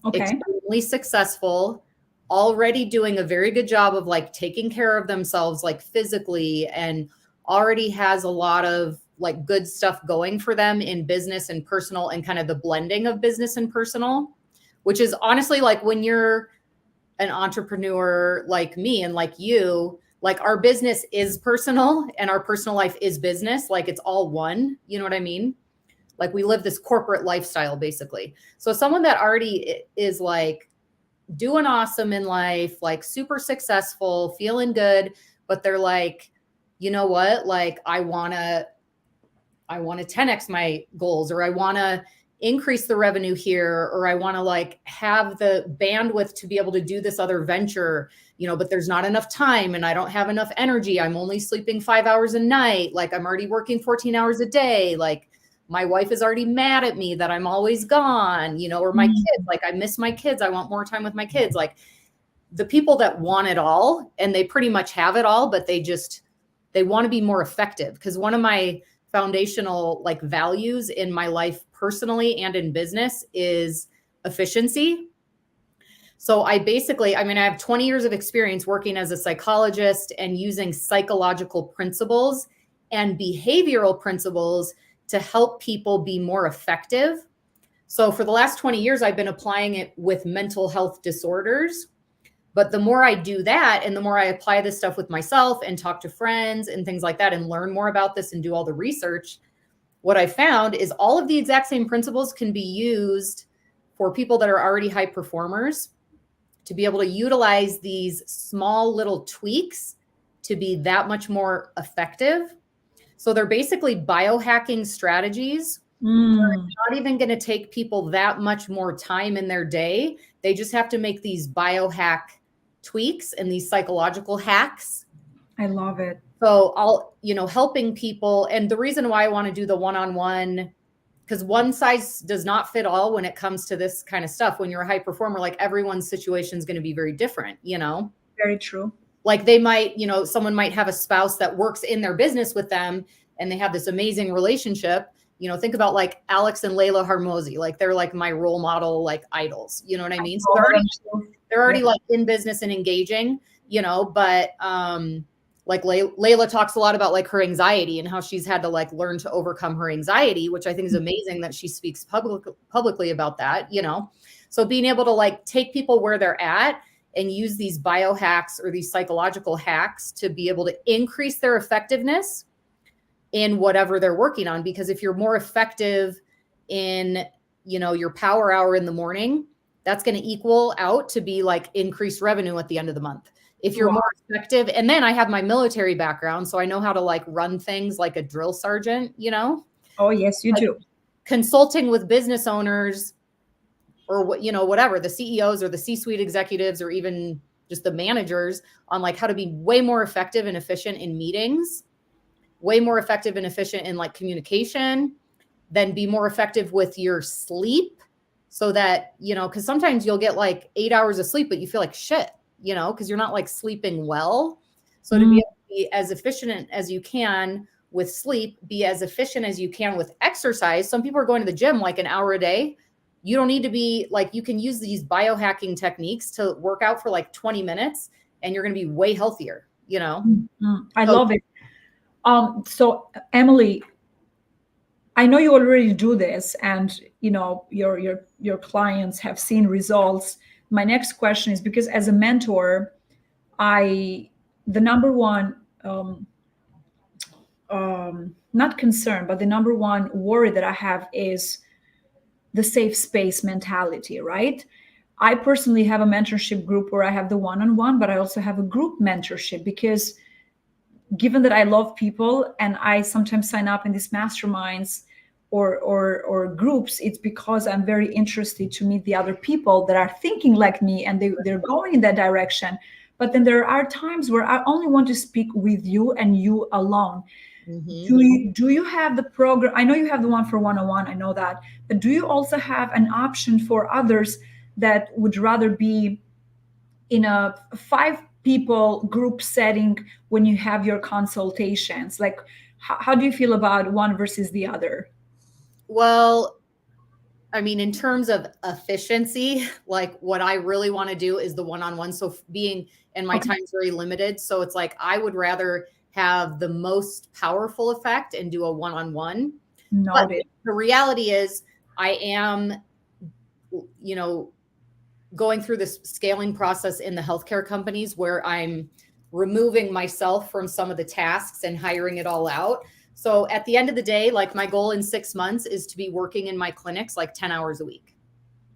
Okay. extremely successful, already doing a very good job of like taking care of themselves, like physically, and already has a lot of like good stuff going for them in business and personal, and kind of the blending of business and personal, which is honestly like when you're an entrepreneur like me and like you, like our business is personal and our personal life is business. Like it's all one, you know what I mean? Like we live this corporate lifestyle basically. So someone that already is like doing awesome in life, like super successful, feeling good, but they're like, you know what? Like I want to 10x my goals, or I want to increase the revenue here, or I want to like have the bandwidth to be able to do this other venture, you know, but there's not enough time and I don't have enough energy. I'm only sleeping 5 hours a night. Like I'm already working 14 hours a day. Like my wife is already mad at me that I'm always gone, you know, or my kids, like I miss my kids. I want more time with my kids. Like the people that want it all, and they pretty much have it all, but they want to be more effective. Because one of my foundational like values in my life personally and in business is efficiency. So I have 20 years of experience working as a psychologist and using psychological principles and behavioral principles to help people be more effective. So for the last 20 years, I've been applying it with mental health disorders. But the more I do that, and the more I apply this stuff with myself and talk to friends and things like that and learn more about this and do all the research, what I found is all of the exact same principles can be used for people that are already high performers to be able to utilize these small little tweaks to be that much more effective. So they're basically biohacking strategies. It's not even going to take people that much more time in their day. They just have to make these biohack tweaks and these psychological hacks. I love it. So helping people. And the reason why I want to do the one-on-one, because one size does not fit all when it comes to this kind of stuff. When you're a high performer, like everyone's situation is going to be very different, you know? Very true. Like they might, someone might have a spouse that works in their business with them and they have this amazing relationship. Think about like Alex and Layla Harmozy, like they're like my role model, like idols, you know what I mean? So they're already like in business and engaging, but like Layla talks a lot about like her anxiety and how she's had to like learn to overcome her anxiety, which I think is amazing that she speaks publicly about that, So being able to like take people where they're at and use these biohacks or these psychological hacks to be able to increase their effectiveness in whatever they're working on. Because if you're more effective in, your power hour in the morning, that's going to equal out to be like increased revenue at the end of the month. If you're more effective, and then I have my military background, so I know how to like run things like a drill sergeant, Oh, yes, you do. Consulting with business owners or whatever, the CEOs or the C-suite executives, or even just the managers on like how to be way more effective and efficient in meetings, way more effective and efficient in like communication, then be more effective with your sleep so that, because sometimes you'll get like 8 hours of sleep, but you feel like shit, because you're not like sleeping well. So to be able to be as efficient as you can with sleep, be as efficient as you can with exercise. Some people are going to the gym like an hour a day. You don't need to be like, you can use these biohacking techniques to work out for like 20 minutes and you're going to be way healthier, I love it. So Emily, I know you already do this and, your clients have seen results. My next question is, because as a mentor, the number one, not concern, but the number one worry that I have is the safe space mentality, right? I personally have a mentorship group where I have the one-on-one, but I also have a group mentorship, because given that I love people and I sometimes sign up in these masterminds or groups, it's because I'm very interested to meet the other people that are thinking like me, and they're going in that direction. But then there are times where I only want to speak with you and you alone. Mm-hmm. Do you have the program? I know you have the one for one-on-one, I know that, but do you also have an option for others that would rather be in a 5 people group setting when you have your consultations? Like, how do you feel about one versus the other? Well, I mean, in terms of efficiency, like what I really want to do is the one-on-one. So being, and my Okay, time's very limited. So it's like, I would rather have the most powerful effect and do a one-on-one. But noted. the reality is I am, you know, going through this scaling process in the healthcare companies where I'm removing myself from some of the tasks and hiring it all out. So at the end of the day, like my goal in 6 months is to be working in my clinics like 10 hours a week.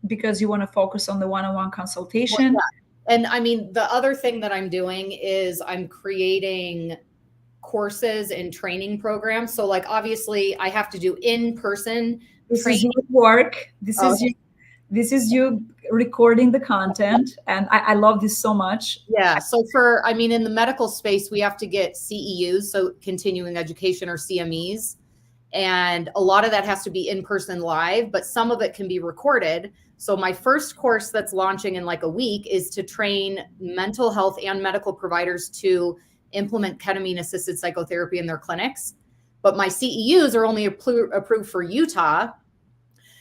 Because you want to focus on the one-on-one Well, consultation. yeah. And I mean, the other thing that I'm doing is I'm creating courses and training programs. So like obviously I have to do in-person This is training. your work. This Oh, is you. This is you recording the content, and I love this so much. yeah. So for, I mean, in the medical space, we have to get CEUs, so continuing education, or CMEs. And a lot of that has to be in person live, but some of it can be recorded. So my first course that's launching in like a week is to train mental health and medical providers to implement ketamine assisted psychotherapy in their clinics. But my CEUs are only approved for Utah.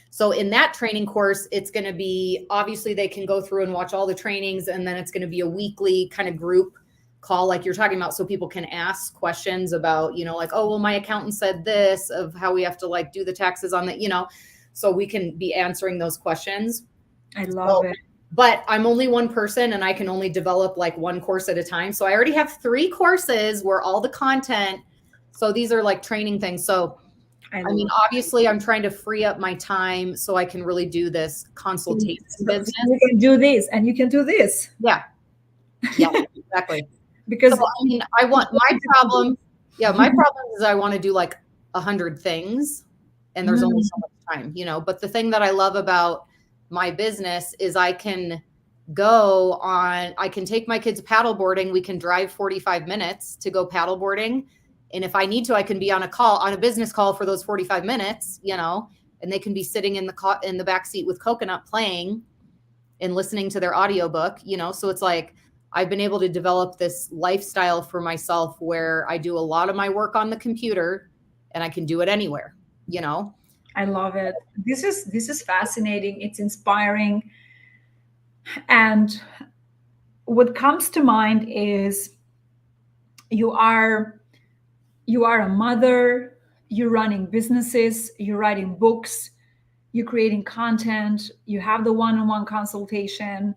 So in that training course, it's going to be, obviously they can go through and watch all the trainings, and then it's going to be a weekly kind of group call like you're talking about, so people can ask questions about, you know, like, oh, well, my accountant said this of how we have to like do the taxes on that, you know, so we can be answering those questions. I love So, it. but I'm only one person and I can only develop like one course at a time. So I already have 3 courses where all the content, so these are like training things. So I mean, love obviously, I'm trying to free up my time so I can really do this it. consultation So business. you can do this and you can do this. Yeah, yeah, exactly. So, Because I mean, I want my problem. Yeah, my problem is I want to do like 100 things, and there's only Mm, so much time, you know. But the thing that I love about my business is I can I can take my kids paddle boarding. We can drive 45 minutes to go paddle boarding. And if I need to, I can be on a business call for those 45 minutes, you know, and they can be sitting in the back seat with Coconut playing and listening to their audiobook, you know. So it's like I've been able to develop this lifestyle for myself where I do a lot of my work on the computer and I can do it anywhere, you know. I love it. This is fascinating. It's inspiring. And what comes to mind is you are you are a mother, you're running businesses, you're writing books, you're creating content, you have the one-on-one consultation,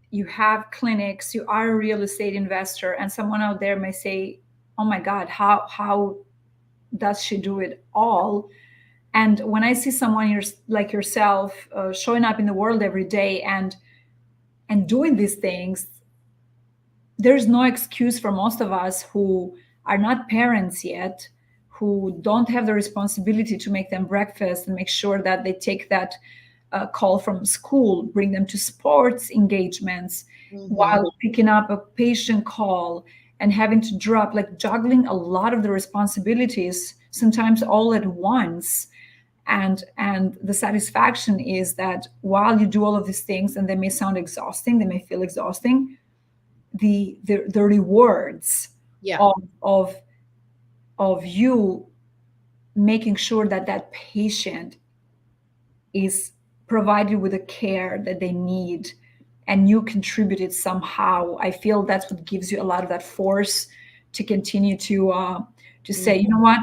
you have clinics, you are a real estate investor, and someone out there may say, "Oh my God, how does she do it all?" And when I see someone like yourself showing up in the world every day and doing these things, there's no excuse for most of us who are not parents yet, who don't have the responsibility to make them breakfast and make sure that they take that call from school, bring them to sports engagements, Mm-hmm. while picking up a patient call and having to drop, like juggling a lot of the responsibilities, sometimes all at once. And the satisfaction is that while you do all of these things, and they may sound exhausting, they may feel exhausting, the rewards Yeah. of of of you making sure that that patient is provided with the care that they need, and you contributed somehow, I feel that's what gives you a lot of that force to continue to say, you know what,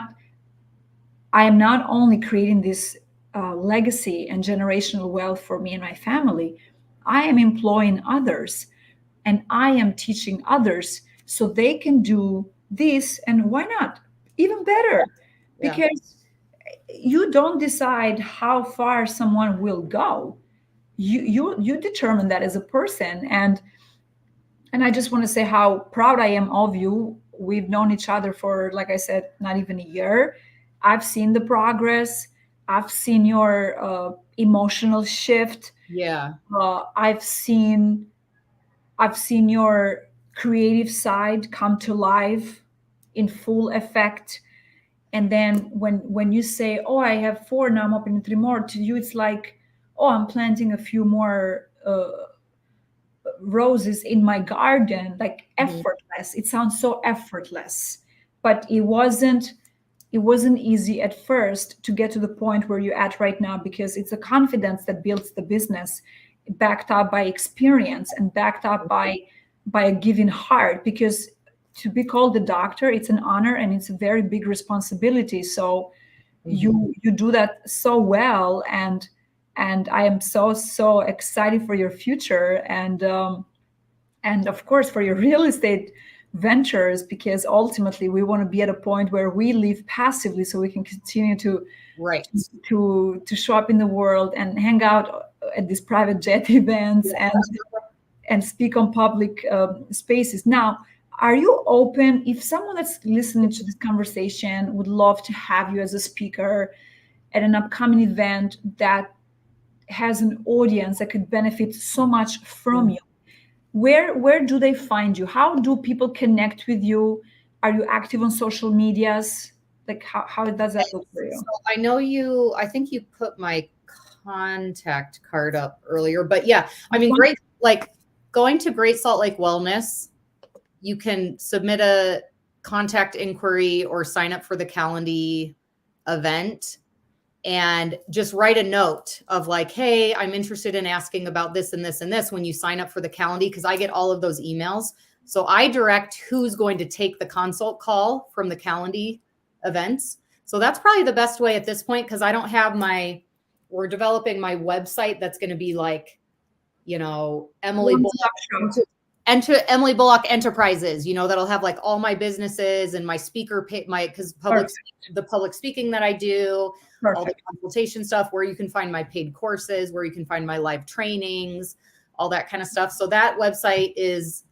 I am not only creating this legacy and generational wealth for me and my family, I am employing others and I am teaching others so they can do this, and why not even better? Yeah. Because you don't decide how far someone will go. you determine that as a person. And I just want to say how proud I am of you. We've known each other for, like I said, not even a year. I've seen the progress. I've seen your emotional shift. Yeah. I've seen your creative side come to life in full effect. And then when you say, oh, I have 4 now, I'm opening 3 more, to you it's like, oh, I'm planting a few more roses in my garden, like Mhm. effortless. It sounds so effortless, but it wasn't easy at first to get to the point where you're at right now, because it's a confidence that builds the business, backed up by experience and backed up by a giving heart. Because to be called a doctor, it's an honor and it's a very big responsibility. So Mhm. you do that so well. And I am so excited for your future, and of course for your real estate ventures, because ultimately we want to be at a point where we live passively so we can continue to Right. to show up in the world and hang out at these private jet events and speak on public spaces. Now, are you open, if someone that's listening to this conversation would love to have you as a speaker at an upcoming event that has an audience that could benefit so much from you, where do they find you? How do people connect with you? Are you active on social medias? Like how does that look for So you? I think you put my contact card up earlier, but yeah, I Which mean, one? great, like going to Great Salt Lake Wellness, you can submit a contact inquiry or sign up for the Calendly event and just write a note of like, hey, I'm interested in asking about this and this and this when you sign up for the Calendly, because I get all of those emails. So I direct who's going to take the consult call from the Calendly events. So that's probably the best way at this point, because I don't have we're developing my website that's going to be like, Emily One Bullock stop shop. and to Emily Bullock Enterprises, that'll have like all my businesses and my speaker pay, because Perfect. the public speaking that I do, all the Perfect. consultation stuff, where you can find my paid courses, where you can find my live trainings, all that kind of stuff. So that website is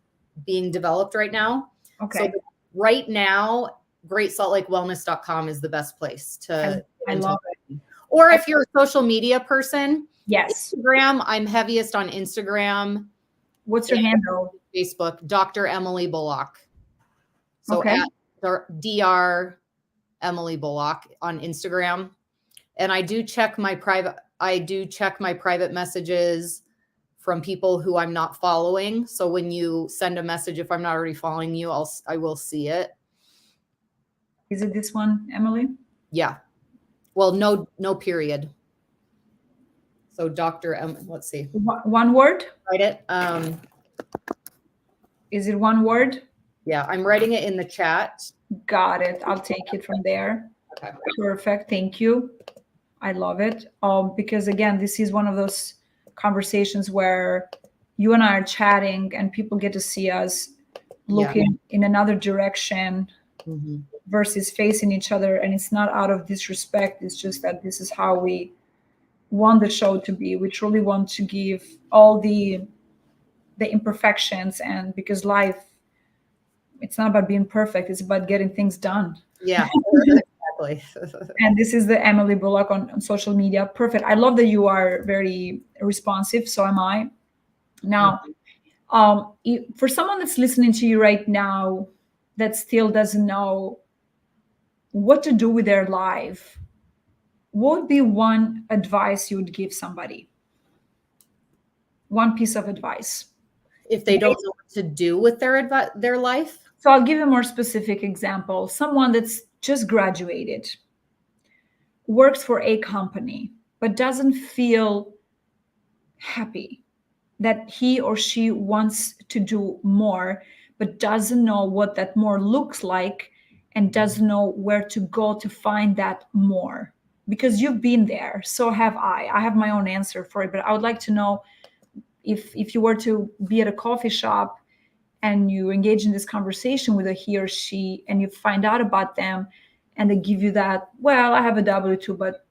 being developed right now. So Okay. right now, greatsaltlakewellness.com is the best place to I get into. love it. Or if you're a social media person, Yes. Instagram, I'm heaviest on Instagram What's your and handle? Facebook, Dr. Emily Bullock. So Okay. at Dr. Emily Bullock on Instagram. And I do check my private messages from people who I'm not following. So when you send a message, if I'm not already following you, I will see it. Is it this one, Emily? Yeah. Well, no period. So Dr. Let's see. One word? Write it. Is it one word? Yeah, I'm writing it in the chat. Got it. I'll take it from there. Okay. Perfect. Thank you. I love it. Because again, this is one of those conversations where you and I are chatting and people get to see us looking in another direction Mhm. versus facing each other. And it's not out of disrespect. It's just that this is how we want the show to be. We truly want to give all the imperfections, and because life, it's not about being perfect, it's about getting things done. Yeah, exactly. And this is the Emily Bullock on social media. Perfect. I love that you are very responsive. So am I. Now, for someone that's listening to you right now that still doesn't know what to do with their life, what would be one advice you would give somebody? One piece of advice. If they don't know what to do with their life. So I'll give a more specific example. Someone that's just graduated, works for a company, but doesn't feel happy, that he or she wants to do more, but doesn't know what that more looks like and doesn't know where to go to find that more. Because you've been there, so have I. I have my own answer for it, but I would like to know if you were to be at a coffee shop and you engage in this conversation with a he or she and you find out about them and they give you that, well, I have a W-2, but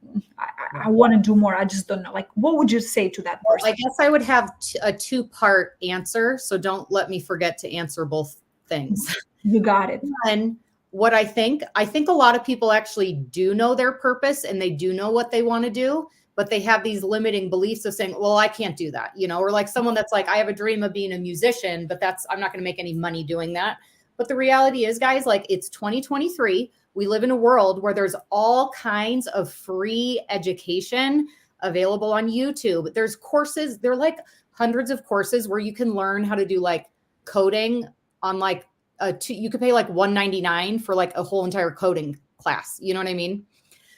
I want to do more. I just don't know. Like, what would you say to that Well, person? I guess I would have a two-part answer. So don't let me forget to answer both things. You got it. And what I think a lot of people actually do know their purpose and they do know what they want to do, but they have these limiting beliefs of saying, well, I can't do that, you know, or like someone that's like, I have a dream of being a musician, but I'm not going to make any money doing that. But the reality is, guys, like it's 2023. We live in a world where there's all kinds of free education available on YouTube. There's courses, there are like hundreds of courses where you can learn how to do like coding on like you could pay like $199 for like a whole entire coding class. You know what I mean?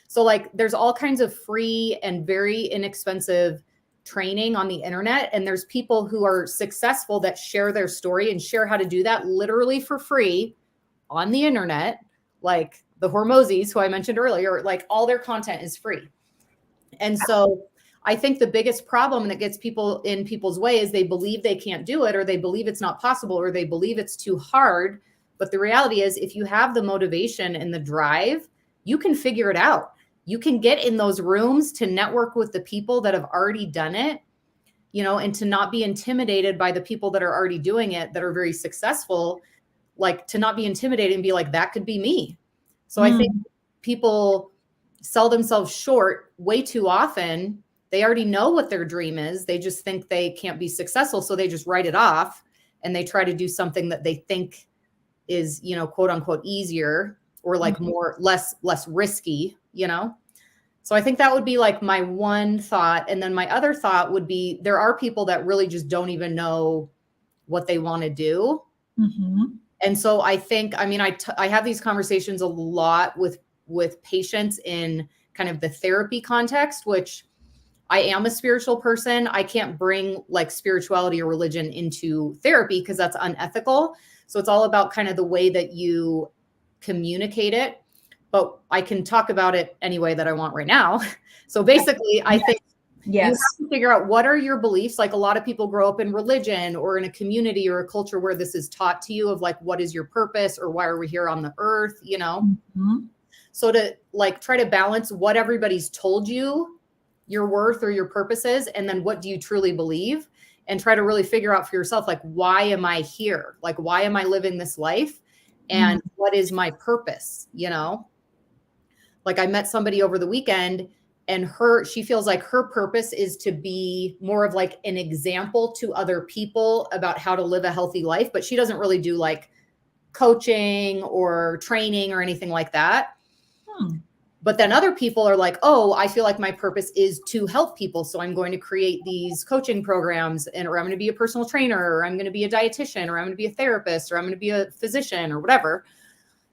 So like there's all kinds of free and very inexpensive training on the internet. And there's people who are successful that share their story and share how to do that literally for free on the internet. Like the Hormozis, who I mentioned earlier, like all their content is free. And so I think the biggest problem that gets people in people's way is they believe they can't do it, or they believe it's not possible, or they believe it's too hard. But the reality is, if you have the motivation and the drive, you can figure it out. You can get in those rooms to network with the people that have already done it, you know, and to not be intimidated by the people that are already doing it, that are very successful, like to not be intimidated and be like, that could be me. So I think people sell themselves short way too often. They already know what their dream is. They just think they can't be successful. So they just write it off and they try to do something that they think is, you know, quote unquote, easier or like less risky, you know? So I think that would be like my one thought. And then my other thought would be, there are people that really just don't even know what they want to do. And so I think, I mean, I have these conversations a lot with patients in kind of the therapy context, which I am a spiritual person. I can't bring like spirituality or religion into therapy because that's unethical. So it's all about kind of the way that you communicate it. But I can talk about it any way that I want right now. So basically, I think you have to figure out what are your beliefs. Like a lot of people grow up in religion or in a community or a culture where this is taught to you of like, what is your purpose or why are we here on the earth, you know? So to like try to balance what everybody's told you your worth or your purpose is, and then what do you truly believe, and try to really figure out for yourself, like, why am I here? Like, why am I living this life? And what is my purpose? You know, like I met somebody over the weekend and she feels like her purpose is to be more of like an example to other people about how to live a healthy life. But she doesn't really do like coaching or training or anything like that. But then other people are like, oh, I feel like my purpose is to help people. So I'm going to create these coaching programs, or I'm going to be a personal trainer, or I'm going to be a dietitian, or I'm going to be a therapist, or I'm going to be a physician or whatever,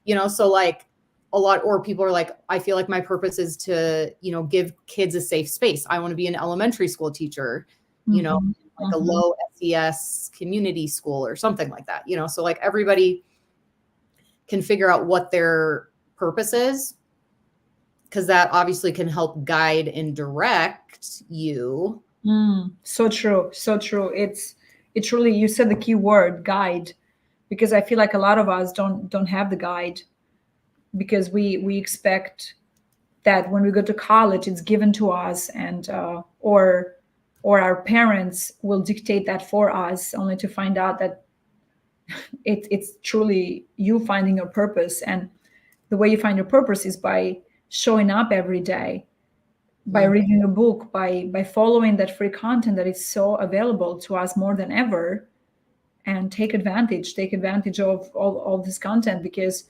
you know? So like or people are like, I feel like my purpose is to, you know, give kids a safe space. I want to be an elementary school teacher, you know, like a low SES community school or something like that, you know? So like everybody can figure out what their purpose is, because that obviously can help guide and direct you. So true. So true. It's really, you said the key word, guide, because I feel like a lot of us don't have the guide, because we expect that when we go to college, it's given to us, and or our parents will dictate that for us, only to find out that it's truly you finding your purpose. And the way you find your purpose is by showing up every day, by reading a book, by following that free content that is so available to us more than ever, and take advantage of all this content, because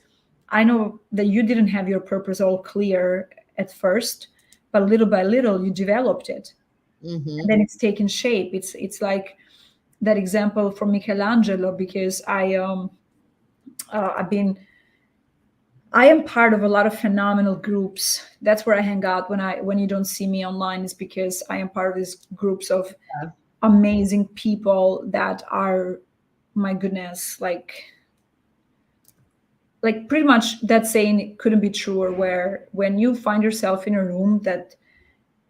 I know that you didn't have your purpose all clear at first, but little by little you developed it. And then it's taken shape. It's like that example from Michelangelo, because I am part of a lot of phenomenal groups. That's where I hang out when you don't see me online, is because I am part of these groups of amazing people that are, my goodness, like pretty much that saying couldn't be truer, where when you find yourself in a room that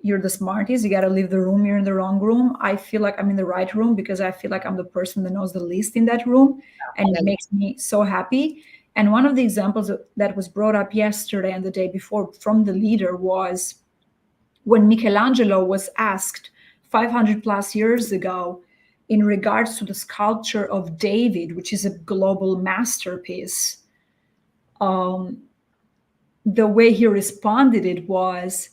you're the smartest, you got to leave the room, you're in the wrong room. I feel like I'm in the right room because I feel like I'm the person that knows the least in that room, and it makes me so happy. And one of the examples that was brought up yesterday and the day before from the leader was when Michelangelo was asked 500 plus years ago in regards to the sculpture of David, which is a global masterpiece. The way he responded it was,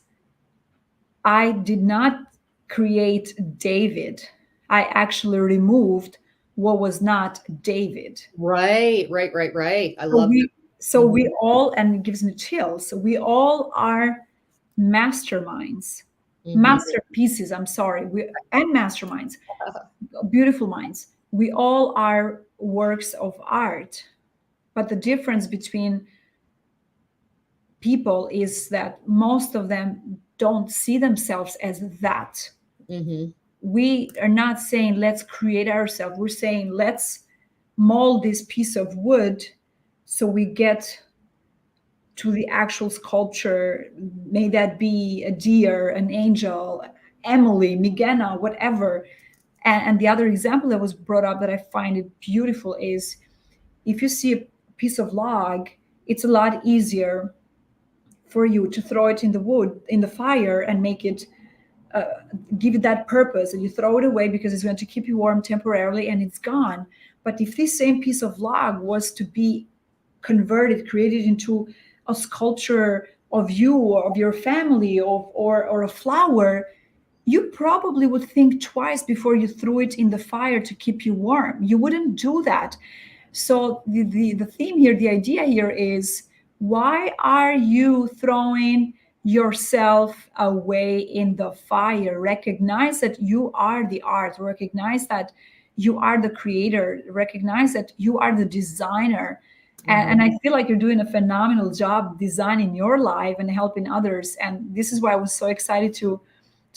I did not create David. I actually removed what was not David. Right. I So love that. we all, and it gives me chills. So we all are masterminds, masterpieces. I'm sorry, and masterminds, beautiful minds. We all are works of art, but the difference between people is that most of them don't see themselves as that. We are not saying let's create ourselves. We're saying let's mold this piece of wood so we get to the actual sculpture. May that be a deer, an angel, Emily, Migena, whatever. And the other example that was brought up that I find it beautiful is if you see a piece of log, it's a lot easier for you to throw it in the wood, in the fire, and make it give it that purpose, and you throw it away because it's going to keep you warm temporarily and it's gone. But if this same piece of log was to be converted, created into a sculpture of you or of your family or a flower, you probably would think twice before you threw it in the fire to keep you warm. You wouldn't do that. So the theme here, the idea here is, why are you throwing yourself away in the fire? Recognize that you are the art. Recognize that you are the creator. Recognize that you are the designer. And I feel like you're doing a phenomenal job designing your life and helping others. And this is why I was so excited to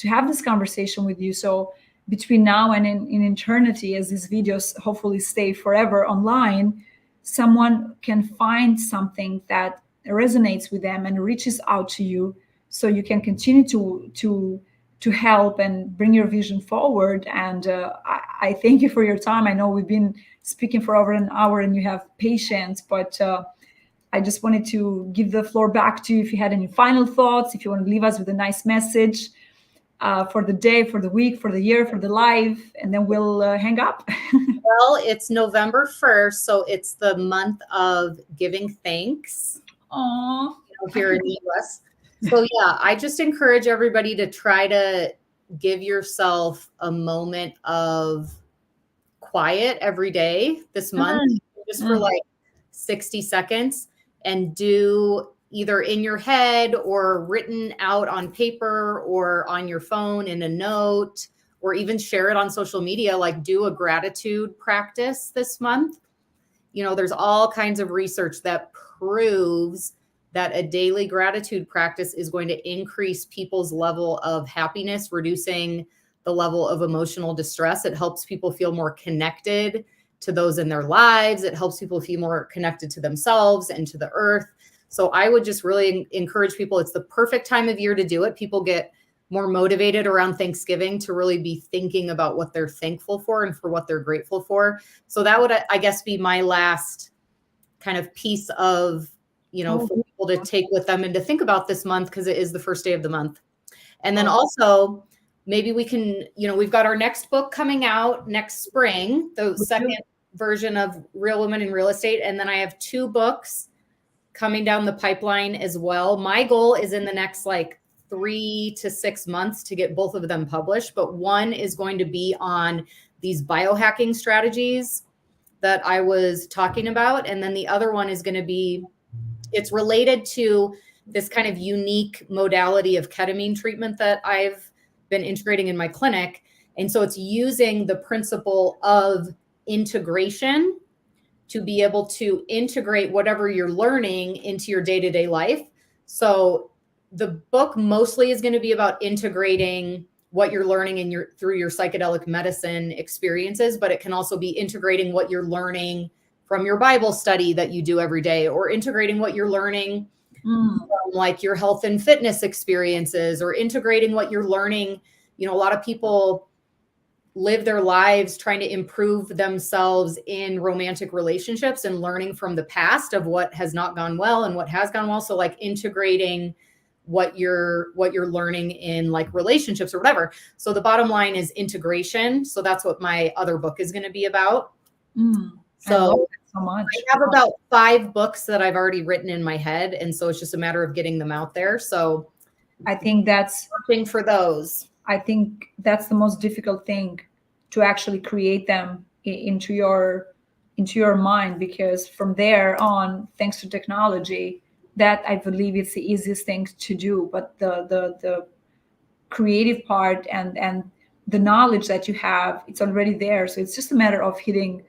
have this conversation with you. So between now and in eternity, as these videos hopefully stay forever online, someone can find something that resonates with them and reaches out to you, so you can continue to help and bring your vision forward. And I thank you for your time. I know we've been speaking for over an hour and you have patience, but I just wanted to give the floor back to you if you had any final thoughts, if you want to leave us with a nice message for the day, for the week, for the year, for the life, and then we'll hang up. Well, it's November 1st, so it's the month of giving thanks. Aww. Here in the US. So yeah, I just encourage everybody to try to give yourself a moment of quiet every day this month, just for like 60 seconds, and do either in your head or written out on paper or on your phone in a note, or even share it on social media, like do a gratitude practice this month. You know, there's all kinds of research that proves that a daily gratitude practice is going to increase people's level of happiness, reducing the level of emotional distress. It helps people feel more connected to those in their lives. It helps people feel more connected to themselves and to the earth. So I would just really encourage people. It's the perfect time of year to do it. People get more motivated around Thanksgiving to really be thinking about what they're thankful for and for what they're grateful for. So that would, I guess, be my last kind of piece of, you know, for people to take with them and to think about this month, because it is the first day of the month. And then also maybe we can, you know, we've got our next book coming out next spring, the second version of Real Women in Real Estate. And then I have 2 books coming down the pipeline as well. My goal is in the next like 3 to 6 months to get both of them published, but one is going to be on these biohacking strategies that I was talking about. And then the other one is going to be, it's related to this kind of unique modality of ketamine treatment that I've been integrating in my clinic. And so it's using the principle of integration to be able to integrate whatever you're learning into your day-to-day life. So the book mostly is going to be about integrating what you're learning in your through your psychedelic medicine experiences, but it can also be integrating what you're learning from your Bible study that you do every day, or integrating what you're learning from like your health and fitness experiences, or integrating what you're learning. You know, a lot of people live their lives trying to improve themselves in romantic relationships and learning from the past of what has not gone well and what has gone well. So like integrating what you're learning in like relationships or whatever. So the bottom line is integration. So that's what my other book is going to be about. I love So it so much. I have about 5 books that I've already written in my head. And so it's just a matter of getting them out there. So I think that's working for those. I think that's the most difficult thing, to actually create them into your mind, because from there on, thanks to technology, that I believe it's the easiest thing to do. But the creative part and the knowledge that you have, it's already there. So it's just a matter of hitting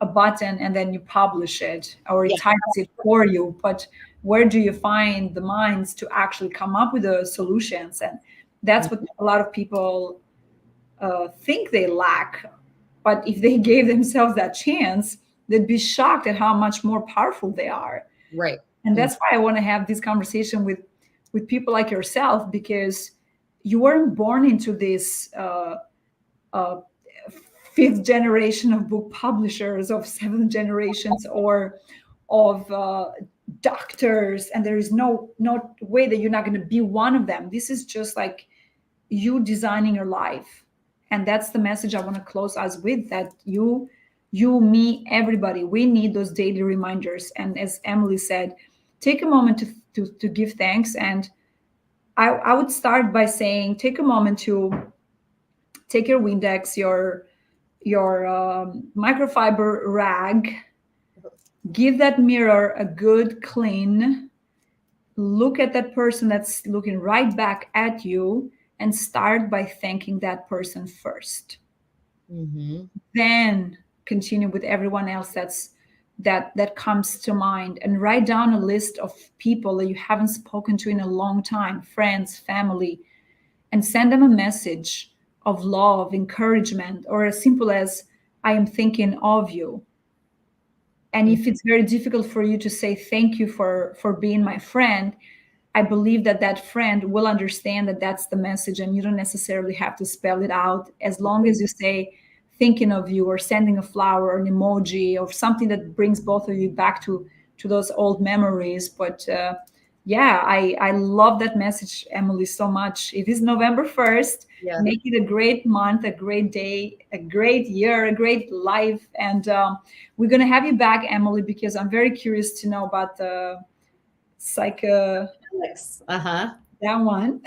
a button and then you publish it, or it Yeah. types it for you. But where do you find the minds to actually come up with the solutions? And that's what a lot of people think they lack. But if they gave themselves that chance, they'd be shocked at how much more powerful they are. Right. And that's why I want to have this conversation with people like yourself, because you weren't born into this uh, fifth generation of book publishers, of seventh generations, or of doctors, and there is no way that you're not going to be one of them. This is just like you designing your life. And that's the message I want to close us with, that you, me, everybody, we need those daily reminders. And as Emily said, take a moment to give thanks. And I would start by saying, take a moment to take your Windex, your microfiber rag, give that mirror a good clean, look at that person that's looking right back at you, and start by thanking that person first. Then continue with everyone else that comes to mind, and write down a list of people that you haven't spoken to in a long time, friends, family, and send them a message of love, encouragement, or as simple as, I am thinking of you. And if it's very difficult for you to say thank you for being my friend, I believe that that friend will understand that that's the message, and you don't necessarily have to spell it out. As long as you say thinking of you, or sending a flower or an emoji or something that brings both of you back to those old memories. But yeah, I love that message, Emily, so much. It is November 1st. Yeah. Make it a great month, a great day, a great year, a great life. And we're going to have you back, Emily, because I'm very curious to know about the Uh-huh. that one.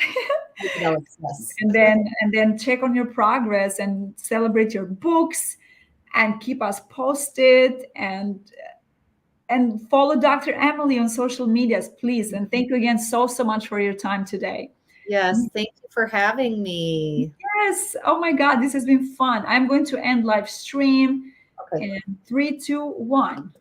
Yes. And then check on your progress and celebrate your books, and keep us posted, and follow Dr. Emily on social medias, please. And thank you again so much for your time today. Yes. Thank you for having me. Yes. Oh my God, this has been fun. I'm going to end live stream Okay. in 3, 2, 1.